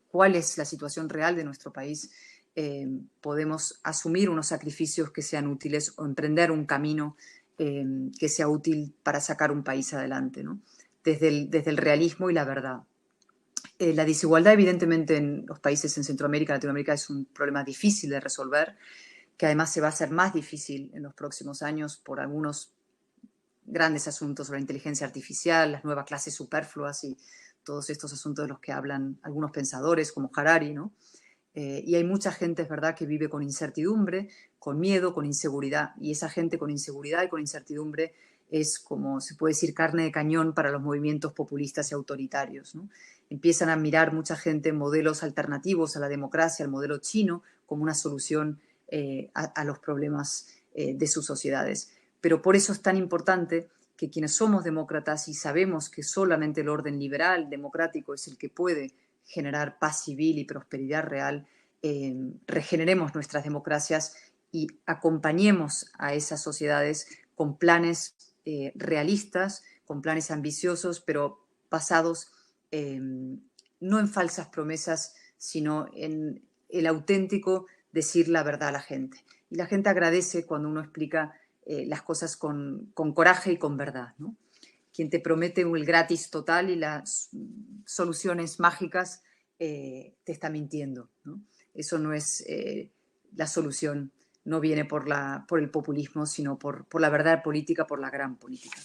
cuál es la situación real de nuestro país, podemos asumir unos sacrificios que sean útiles o emprender un camino que sea útil para sacar un país adelante, ¿no? Desde el realismo y la verdad. La desigualdad, evidentemente, en los países en Centroamérica y Latinoamérica es un problema difícil de resolver, que además se va a hacer más difícil en los próximos años por algunos grandes asuntos sobre la inteligencia artificial, las nuevas clases superfluas y todos estos asuntos de los que hablan algunos pensadores como Harari, ¿no? Y hay mucha gente, es verdad, que vive con incertidumbre, con miedo, con inseguridad. Y esa gente con inseguridad y con incertidumbre es, como se puede decir, carne de cañón para los movimientos populistas y autoritarios, ¿no? Empiezan a mirar mucha gente modelos alternativos a la democracia, al modelo chino, como una solución a los problemas de sus sociedades. Pero por eso es tan importante que quienes somos demócratas y sabemos que solamente el orden liberal, democrático, es el que puede generar paz civil y prosperidad real, regeneremos nuestras democracias y acompañemos a esas sociedades con planes realistas, con planes ambiciosos, pero basados no en falsas promesas, sino en el auténtico decir la verdad a la gente. Y la gente agradece cuando uno explica las cosas con coraje y con verdad, ¿no? Quien te promete el gratis total y las soluciones mágicas te está mintiendo, ¿no? Eso no es la solución, no viene por el populismo, sino por la verdad política, por la gran política.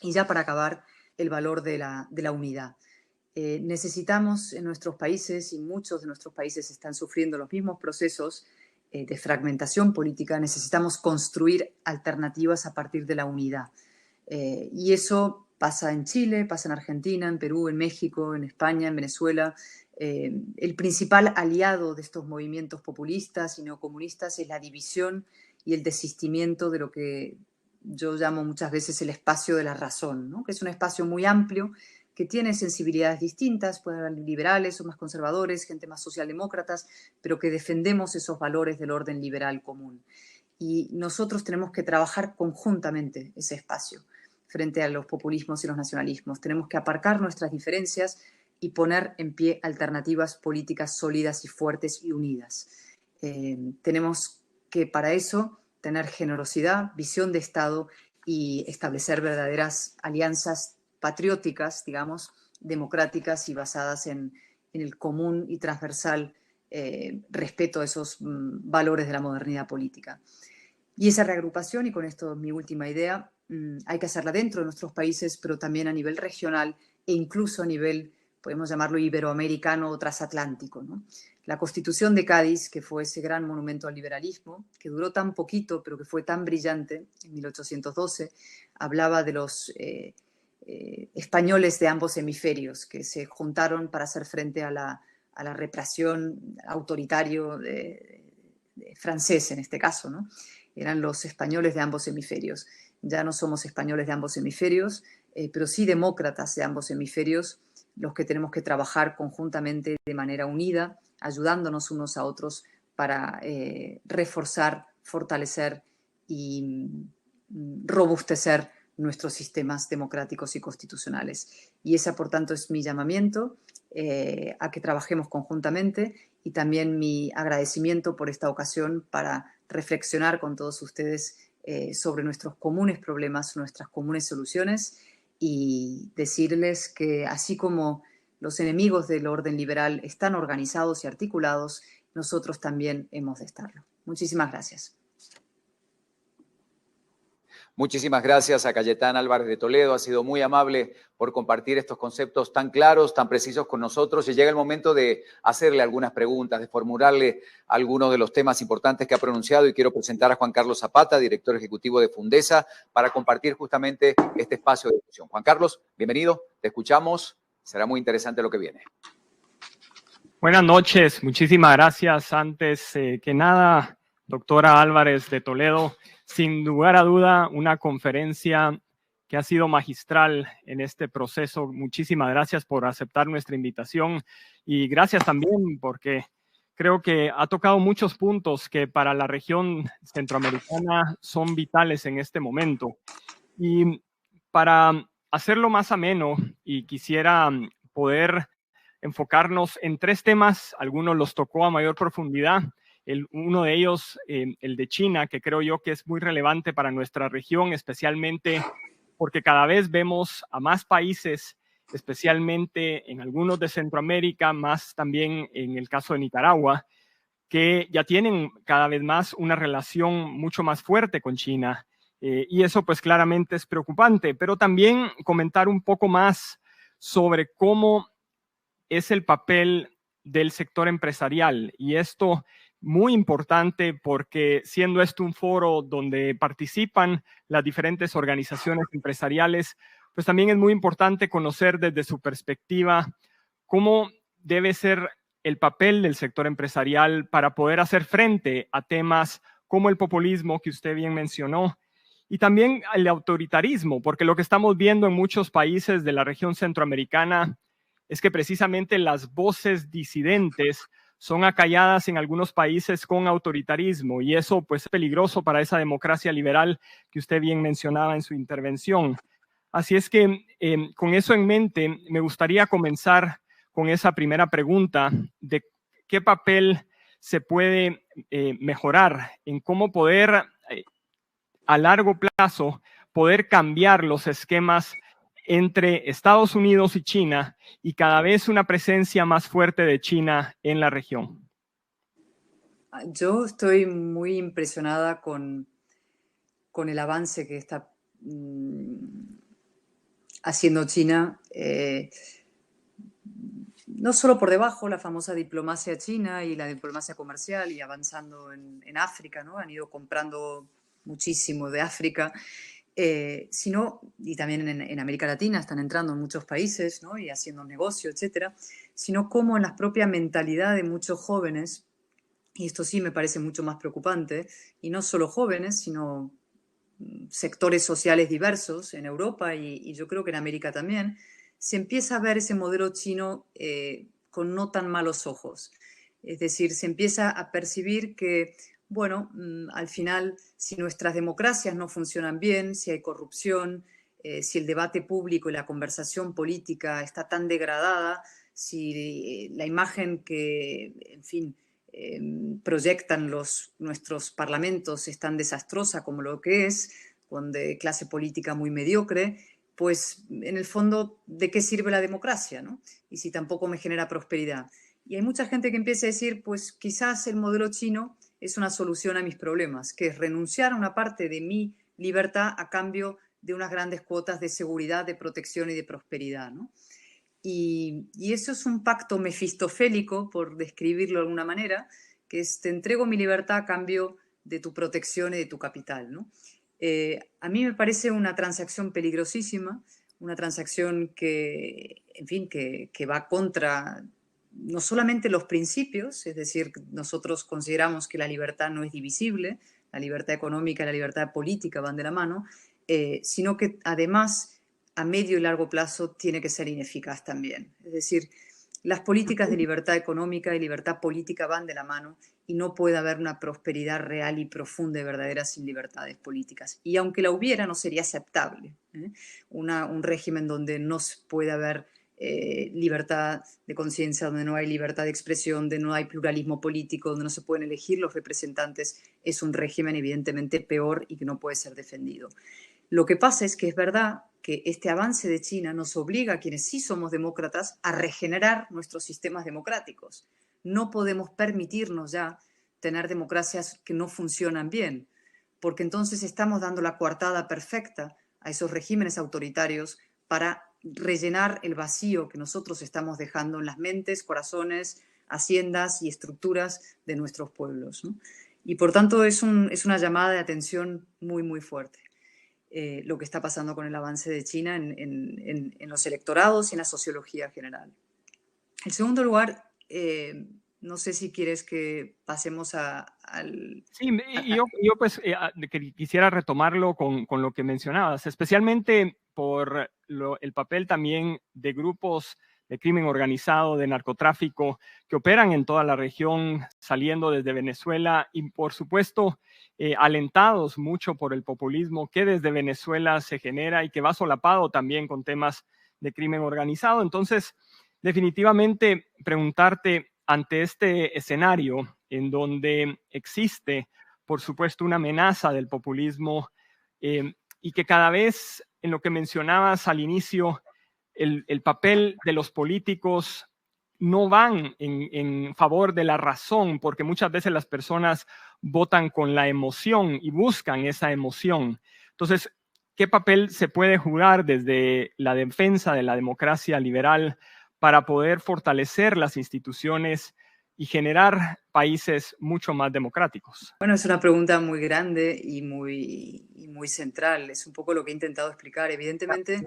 Y ya para acabar, el valor de la unidad. Necesitamos en nuestros países, y muchos de nuestros países están sufriendo los mismos procesos de fragmentación política, necesitamos construir alternativas a partir de la unidad. Y eso pasa en Chile, pasa en Argentina, en Perú, en México, en España, en Venezuela. El principal aliado de estos movimientos populistas y neocomunistas es la división y el desistimiento de lo que yo llamo muchas veces el espacio de la razón, ¿no? Que es un espacio muy amplio que tiene sensibilidades distintas, pueden haber liberales o más conservadores, gente más socialdemócratas, pero que defendemos esos valores del orden liberal común. Y nosotros tenemos que trabajar conjuntamente ese espacio frente a los populismos y los nacionalismos. Tenemos que aparcar nuestras diferencias y poner en pie alternativas políticas sólidas y fuertes y unidas. Tenemos que para eso tener generosidad, visión de Estado y establecer verdaderas alianzas patrióticas, digamos, democráticas y basadas en el común y transversal respeto a esos valores de la modernidad política. Y esa reagrupación, y con esto mi última idea, hay que hacerla dentro de nuestros países, pero también a nivel regional e incluso a nivel, podemos llamarlo iberoamericano o transatlántico, ¿no? La Constitución de Cádiz, que fue ese gran monumento al liberalismo, que duró tan poquito, pero que fue tan brillante, en 1812, hablaba de los españoles de ambos hemisferios que se juntaron para hacer frente a la represión autoritario francés, en este caso, ¿no? Eran los españoles de ambos hemisferios. Ya no somos españoles de ambos hemisferios, pero sí demócratas de ambos hemisferios, los que tenemos que trabajar conjuntamente de manera unida, ayudándonos unos a otros para reforzar, fortalecer y robustecer nuestros sistemas democráticos y constitucionales. Y ese, por tanto, es mi llamamiento a que trabajemos conjuntamente y también mi agradecimiento por esta ocasión para reflexionar con todos ustedes sobre nuestros comunes problemas, nuestras comunes soluciones y decirles que así como los enemigos del orden liberal están organizados y articulados, nosotros también hemos de estarlo. Muchísimas gracias. Muchísimas gracias a Cayetana Álvarez de Toledo. Ha sido muy amable por compartir estos conceptos tan claros, tan precisos con nosotros. Y llega el momento de hacerle algunas preguntas, de formularle algunos de los temas importantes que ha pronunciado. Y quiero presentar a Juan Carlos Zapata, director ejecutivo de Fundesa, para compartir justamente este espacio de discusión. Juan Carlos, bienvenido. Te escuchamos. Será muy interesante lo que viene. Buenas noches. Muchísimas gracias. Antes que nada, doctora Álvarez de Toledo, sin lugar a duda, una conferencia que ha sido magistral en este proceso. Muchísimas gracias por aceptar nuestra invitación y gracias también porque creo que ha tocado muchos puntos que para la región centroamericana son vitales en este momento. Y para hacerlo más ameno, y quisiera poder enfocarnos en tres temas, algunos los tocó a mayor profundidad. Uno de ellos, el de China, que creo yo que es muy relevante para nuestra región, especialmente porque cada vez vemos a más países, especialmente en algunos de Centroamérica, más también en el caso de Nicaragua, que ya tienen cada vez más una relación mucho más fuerte con China. Y eso pues claramente es preocupante, pero también comentar un poco más sobre cómo es el papel del sector empresarial. Y esto muy importante porque siendo esto un foro donde participan las diferentes organizaciones empresariales, pues también es muy importante conocer desde su perspectiva cómo debe ser el papel del sector empresarial para poder hacer frente a temas como el populismo que usted bien mencionó y también el autoritarismo, porque lo que estamos viendo en muchos países de la región centroamericana es que precisamente las voces disidentes son acalladas en algunos países con autoritarismo y eso pues es peligroso para esa democracia liberal que usted bien mencionaba en su intervención. Así es que con eso en mente me gustaría comenzar con esa primera pregunta de qué papel se puede mejorar en cómo poder a largo plazo poder cambiar los esquemas entre Estados Unidos y China y cada vez una presencia más fuerte de China en la región. Yo estoy muy impresionada con el avance que está haciendo China, no solo por debajo, la famosa diplomacia china y la diplomacia comercial y avanzando en África, ¿no? Han ido comprando muchísimo de África, sino, y también en América Latina están entrando en muchos países, ¿no? Y haciendo negocio, etcétera, sino como en la propia mentalidad de muchos jóvenes, y esto sí me parece mucho más preocupante, y no solo jóvenes, sino sectores sociales diversos en Europa y yo creo que en América también, se empieza a ver ese modelo chino con no tan malos ojos. Es decir, se empieza a percibir que, bueno, al final, si nuestras democracias no funcionan bien, si hay corrupción, si el debate público y la conversación política está tan degradada, si la imagen que, en fin, proyectan nuestros parlamentos es tan desastrosa como lo que es, con de clase política muy mediocre, pues en el fondo, ¿de qué sirve la democracia, ¿no? Y si tampoco me genera prosperidad. Y hay mucha gente que empieza a decir, pues quizás el modelo chino es una solución a mis problemas, que es renunciar a una parte de mi libertad a cambio de unas grandes cuotas de seguridad, de protección y de prosperidad, ¿no? Y eso es un pacto mefistofélico, por describirlo de alguna manera, que es te entrego mi libertad a cambio de tu protección y de tu capital, ¿no? A mí me parece una transacción peligrosísima, una transacción que, en fin, que va contra no solamente los principios, es decir, nosotros consideramos que la libertad no es divisible, la libertad económica y la libertad política van de la mano, sino que además a medio y largo plazo tiene que ser ineficaz también. Es decir, las políticas de libertad económica y libertad política van de la mano y no puede haber una prosperidad real y profunda y verdadera sin libertades políticas. Y aunque la hubiera, no sería aceptable. Un régimen donde no puede haber libertad de conciencia, donde no hay libertad de expresión, donde no hay pluralismo político, donde no se pueden elegir los representantes, es un régimen evidentemente peor y que no puede ser defendido. Lo que pasa es que es verdad que este avance de China nos obliga a quienes sí somos demócratas a regenerar nuestros sistemas democráticos. No podemos permitirnos ya tener democracias que no funcionan bien, porque entonces estamos dando la coartada perfecta a esos regímenes autoritarios para rellenar el vacío que nosotros estamos dejando en las mentes, corazones, haciendas y estructuras de nuestros pueblos, ¿no? Y por tanto es una llamada de atención muy, muy fuerte. Lo que está pasando con el avance de China en los electorados y en la sociología general. En segundo lugar, no sé si quieres que pasemos al... Sí, yo pues quisiera retomarlo con lo que mencionabas, especialmente por el papel también de grupos de crimen organizado, de narcotráfico, que operan en toda la región, saliendo desde Venezuela y, por supuesto, alentados mucho por el populismo que desde Venezuela se genera y que va solapado también con temas de crimen organizado. Entonces, definitivamente, preguntarte ante este escenario, en donde existe, por supuesto, una amenaza del populismo y que cada vez, en lo que mencionabas al inicio, el papel de los políticos no van en favor de la razón, porque muchas veces las personas votan con la emoción y buscan esa emoción. Entonces, ¿qué papel se puede jugar desde la defensa de la democracia liberal para poder fortalecer las instituciones y generar países mucho más democráticos? Bueno, es una pregunta muy grande y muy central. Es un poco lo que he intentado explicar. Evidentemente,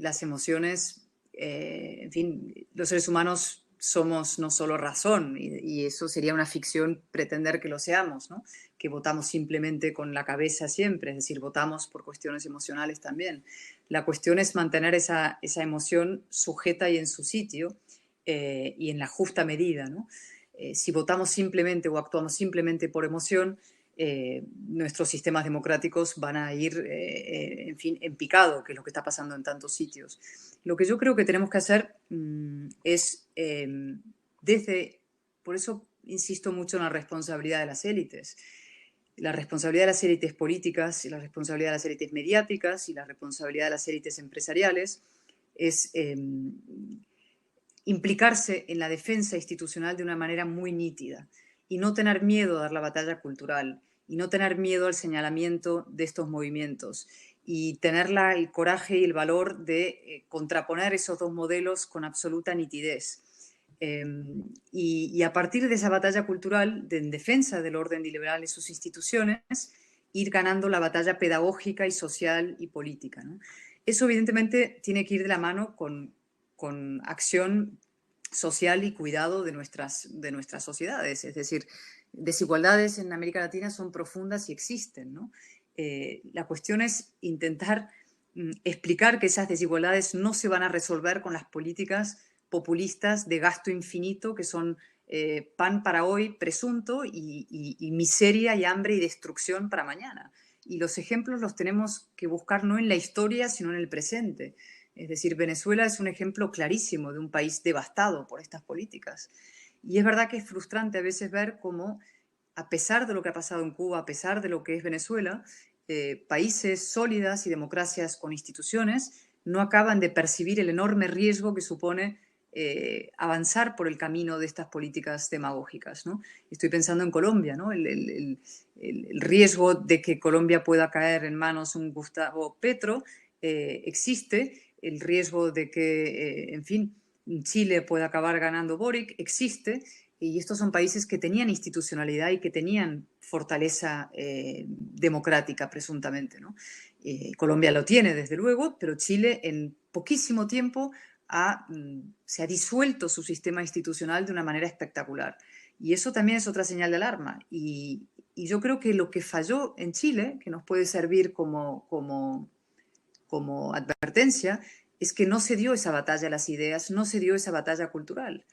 las emociones, en fin, los seres humanos somos no solo razón, y eso sería una ficción pretender que lo seamos, ¿no? Que votamos simplemente con la cabeza siempre, es decir, votamos por cuestiones emocionales también. La cuestión es mantener esa emoción sujeta y en su sitio y en la justa medida, ¿no? Si votamos simplemente o actuamos simplemente por emoción, nuestros sistemas democráticos van a ir, en fin, en picado, que es lo que está pasando en tantos sitios. Lo que yo creo que tenemos que hacer es, por eso insisto mucho en la responsabilidad de las élites. La responsabilidad de las élites políticas, y la responsabilidad de las élites mediáticas y la responsabilidad de las élites empresariales es implicarse en la defensa institucional de una manera muy nítida y no tener miedo a dar la batalla cultural y no tener miedo al señalamiento de estos movimientos y tener el coraje y el valor de contraponer esos dos modelos con absoluta nitidez. Y a partir de esa batalla cultural en defensa del orden liberal y sus instituciones, ir ganando la batalla pedagógica y social y política, ¿no? Eso evidentemente tiene que ir de la mano con acción social y cuidado de nuestras sociedades. Es decir, desigualdades en América Latina son profundas y existen, ¿no? La cuestión es intentar explicar que esas desigualdades no se van a resolver con las políticas populistas de gasto infinito, que son pan para hoy presunto y miseria y hambre y destrucción para mañana. Y los ejemplos los tenemos que buscar no en la historia, sino en el presente. Es decir, Venezuela es un ejemplo clarísimo de un país devastado por estas políticas. Y es verdad que es frustrante a veces ver cómo, a pesar de lo que ha pasado en Cuba, a pesar de lo que es Venezuela, países sólidas y democracias con instituciones no acaban de percibir el enorme riesgo que supone avanzar por el camino de estas políticas demagógicas, ¿no? Estoy pensando en Colombia, ¿no? El riesgo de que Colombia pueda caer en manos de un Gustavo Petro existe. El riesgo de que, en fin, Chile pueda acabar ganando Boric existe, y estos son países que tenían institucionalidad y que tenían fortaleza democrática, presuntamente, ¿no? Colombia lo tiene, desde luego, pero Chile en poquísimo tiempo se ha disuelto su sistema institucional de una manera espectacular. Y eso también es otra señal de alarma. Y yo creo que lo que falló en Chile, que nos puede servir como advertencia, es que no se dio esa batalla a las ideas, no se dio esa batalla cultural.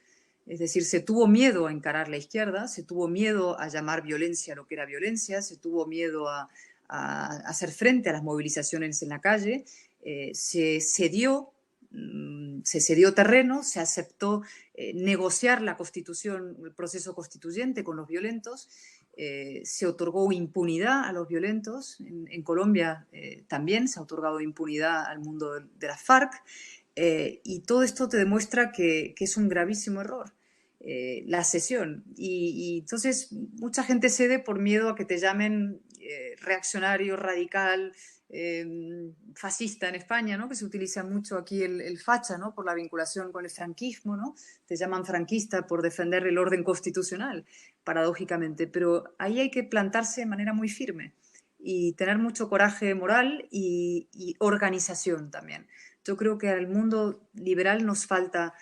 Es decir, se tuvo miedo a encarar la izquierda, se tuvo miedo a llamar violencia lo que era violencia, se tuvo miedo a hacer frente a las movilizaciones en la calle, se cedió terreno, se aceptó negociar la constitución, el proceso constituyente con los violentos, se otorgó impunidad a los violentos. En Colombia también se ha otorgado impunidad al mundo de las FARC, y todo esto te demuestra que es un gravísimo error, la cesión. Y entonces mucha gente cede por miedo a que te llamen reaccionario, radical, fascista en España, ¿no? Que se utiliza mucho aquí el facha, ¿no? Por la vinculación con el franquismo, ¿no? Te llaman franquista por defender el orden constitucional, paradójicamente, pero ahí hay que plantarse de manera muy firme y tener mucho coraje moral y organización también. Yo creo que al mundo liberal nos falta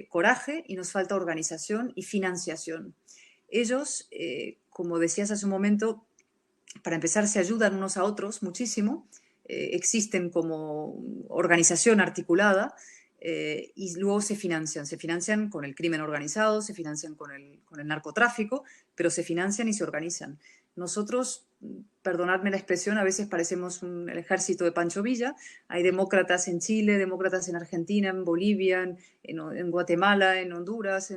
coraje y nos falta organización y financiación. Ellos, como decías hace un momento, para empezar, se ayudan unos a otros muchísimo, existen como organización articulada y luego se financian con el crimen organizado, se financian con el narcotráfico, pero se financian y se organizan. Nosotros, perdonadme la expresión, a veces parecemos el ejército de Pancho Villa. Hay demócratas en Chile, demócratas en Argentina, en Bolivia, en Guatemala, en Honduras,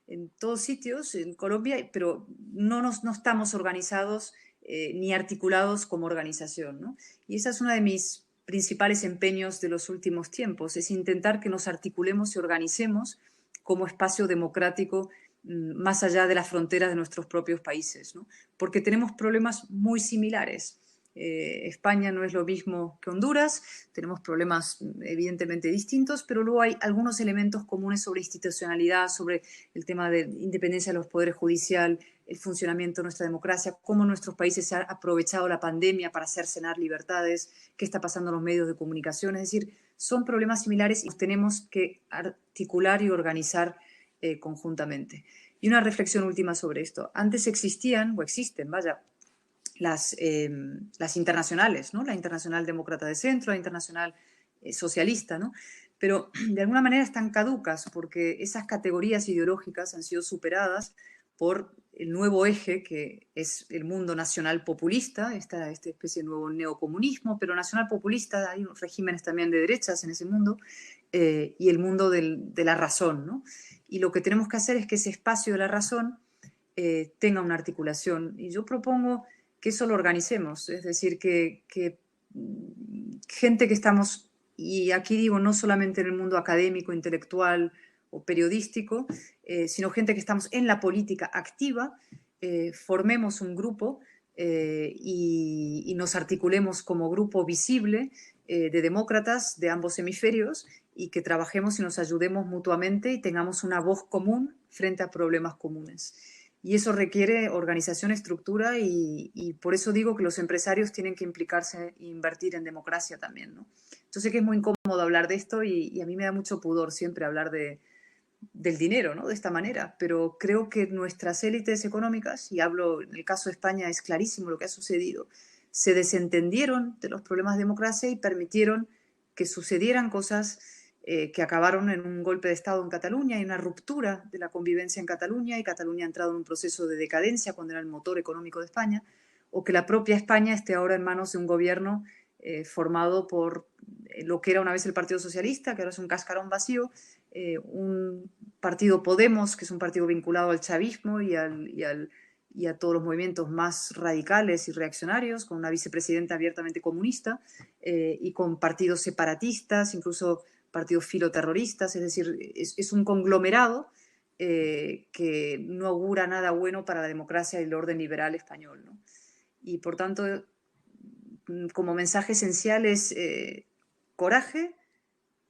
en todos sitios, en Colombia, pero no estamos organizados ni articulados como organización, ¿no? Y esa es una de mis principales empeños de los últimos tiempos, es intentar que nos articulemos y organicemos como espacio democrático más allá de las fronteras de nuestros propios países, ¿no? Porque tenemos problemas muy similares. España no es lo mismo que Honduras, tenemos problemas evidentemente distintos, pero luego hay algunos elementos comunes sobre institucionalidad, sobre el tema de independencia de los poderes judicial, el funcionamiento de nuestra democracia, cómo nuestros países han aprovechado la pandemia para cercenar libertades, qué está pasando en los medios de comunicación. Es decir, son problemas similares y los tenemos que articular y organizar conjuntamente. Y una reflexión última sobre esto. Antes existían, o existen, vaya, las internacionales, ¿no? La Internacional Demócrata de Centro, la Internacional Socialista, ¿no? Pero de alguna manera están caducas porque esas categorías ideológicas han sido superadas por el nuevo eje que es el mundo nacional populista, esta especie de nuevo neocomunismo, pero nacional populista, hay unos regímenes también de derechas en ese mundo, y el mundo de la razón, ¿no? Y lo que tenemos que hacer es que ese espacio de la razón tenga una articulación. Y yo propongo que eso lo organicemos, es decir, que gente que estamos, y aquí digo no solamente en el mundo académico, intelectual o periodístico, sino gente que estamos en la política activa, formemos un grupo y nos articulemos como grupo visible de demócratas de ambos hemisferios y que trabajemos y nos ayudemos mutuamente y tengamos una voz común frente a problemas comunes. Y eso requiere organización, estructura y por eso digo que los empresarios tienen que implicarse e invertir en democracia también, ¿no? Yo sé que es muy incómodo hablar de esto y a mí me da mucho pudor siempre hablar del dinero, ¿no? De esta manera, pero creo que nuestras élites económicas, y hablo en el caso de España, es clarísimo lo que ha sucedido, se desentendieron de los problemas de democracia y permitieron que sucedieran cosas que acabaron en un golpe de Estado en Cataluña y una ruptura de la convivencia en Cataluña, y Cataluña ha entrado en un proceso de decadencia cuando era el motor económico de España, o que la propia España esté ahora en manos de un gobierno formado por lo que era una vez el Partido Socialista, que ahora es un cascarón vacío, un partido Podemos, que es un partido vinculado al chavismo y a todos los movimientos más radicales y reaccionarios, con una vicepresidenta abiertamente comunista, y con partidos separatistas, incluso partidos filoterroristas, es decir, es un conglomerado que no augura nada bueno para la democracia y el orden liberal español, ¿no? Y por tanto, como mensaje esencial es coraje,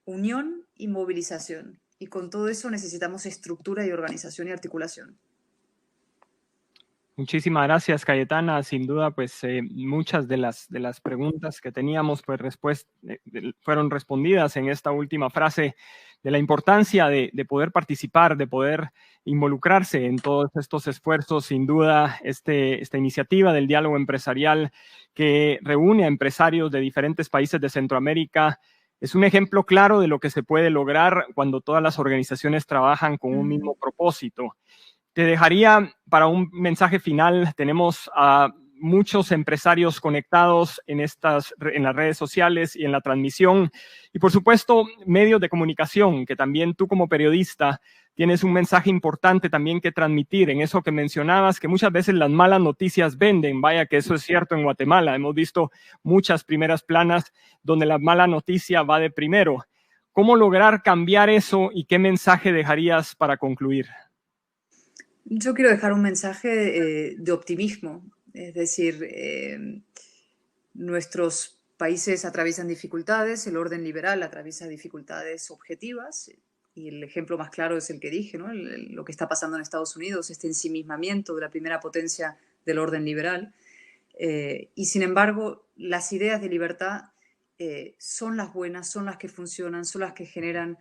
unión y movilización. Y con todo eso necesitamos estructura y organización y articulación. Muchísimas gracias, Cayetana. Sin duda, pues muchas de las preguntas que teníamos pues, fueron respondidas en esta última frase de la importancia de poder participar, de poder involucrarse en todos estos esfuerzos. Sin duda, esta iniciativa del diálogo empresarial que reúne a empresarios de diferentes países de Centroamérica es un ejemplo claro de lo que se puede lograr cuando todas las organizaciones trabajan con un mismo propósito. Te dejaría para un mensaje final. Tenemos a muchos empresarios conectados en las redes sociales y en la transmisión. Y por supuesto, medios de comunicación, que también tú como periodista tienes un mensaje importante también que transmitir en eso que mencionabas, que muchas veces las malas noticias venden. Vaya que eso es cierto en Guatemala. Hemos visto muchas primeras planas donde la mala noticia va de primero. ¿Cómo lograr cambiar eso y qué mensaje dejarías para concluir? Yo quiero dejar un mensaje de optimismo, es decir, nuestros países atraviesan dificultades, el orden liberal atraviesa dificultades objetivas y el ejemplo más claro es el que dije, ¿no? Lo que está pasando en Estados Unidos, este ensimismamiento de la primera potencia del orden liberal. Y sin embargo, las ideas de libertad son las buenas, son las que funcionan, son las que generan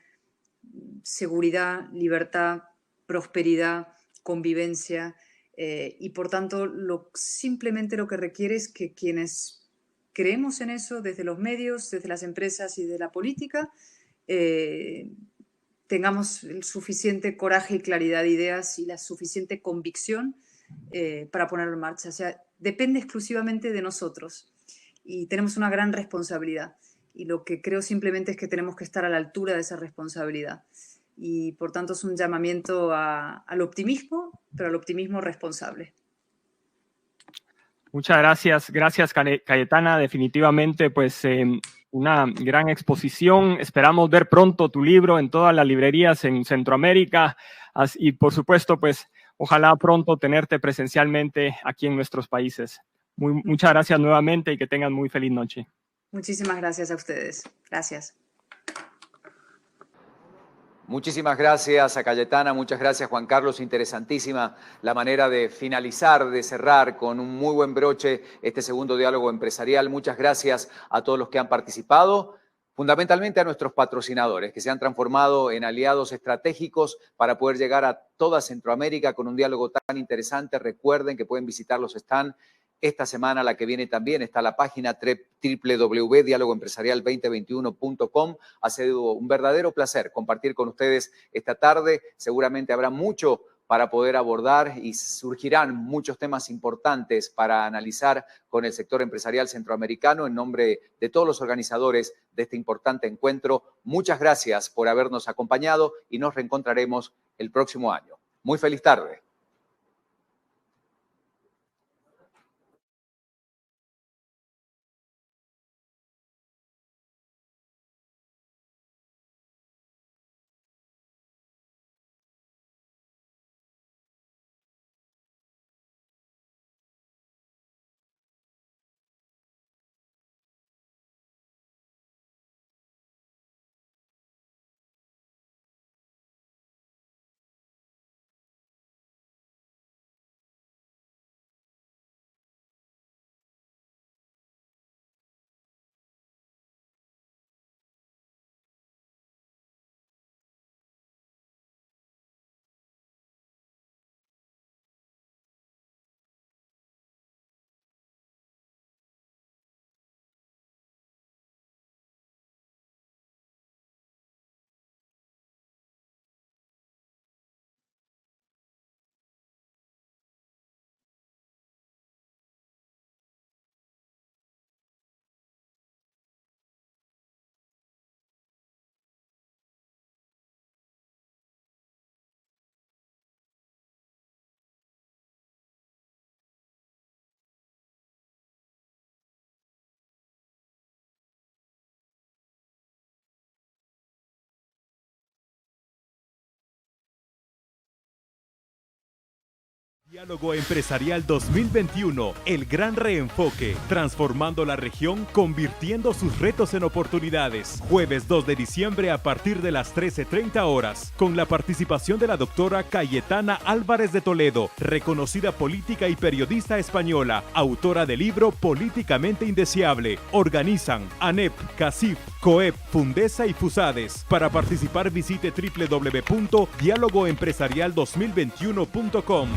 seguridad, libertad, prosperidad, convivencia, y por tanto simplemente lo que requiere es que quienes creemos en eso desde los medios, desde las empresas y de la política, tengamos el suficiente coraje y claridad de ideas y la suficiente convicción para ponerlo en marcha. O sea, depende exclusivamente de nosotros y tenemos una gran responsabilidad y lo que creo simplemente es que tenemos que estar a la altura de esa responsabilidad. y por tanto es un llamamiento al optimismo, pero al optimismo responsable. Muchas gracias. Gracias, Cayetana. Definitivamente, pues, una gran exposición. Esperamos ver pronto tu libro en todas las librerías en Centroamérica y, por supuesto, pues, ojalá pronto tenerte presencialmente aquí en nuestros países. Muchas gracias nuevamente y que tengan muy feliz noche. Muchísimas gracias a ustedes. Gracias. Muchísimas gracias a Cayetana, muchas gracias Juan Carlos, interesantísima la manera de finalizar, de cerrar con un muy buen broche este segundo diálogo empresarial. Muchas gracias a todos los que han participado, fundamentalmente a nuestros patrocinadores que se han transformado en aliados estratégicos para poder llegar a toda Centroamérica con un diálogo tan interesante. Recuerden que pueden visitar los stands. Esta semana, la que viene también, está la página www.dialogoempresarial2021.com. Ha sido un verdadero placer compartir con ustedes esta tarde. Seguramente habrá mucho para poder abordar y surgirán muchos temas importantes para analizar con el sector empresarial centroamericano. En nombre de todos los organizadores de este importante encuentro, muchas gracias por habernos acompañado y nos reencontraremos el próximo año. Muy feliz tarde. Diálogo Empresarial 2021, el gran reenfoque, transformando la región, convirtiendo sus retos en oportunidades. Jueves 2 de diciembre a partir de las 13:30 horas, con la participación de la doctora Cayetana Álvarez de Toledo, reconocida política y periodista española, autora del libro Políticamente Indeseable. Organizan ANEP, CACIF, COEP, Fundesa y FUSADES. Para participar visite www.dialogoempresarial2021.com.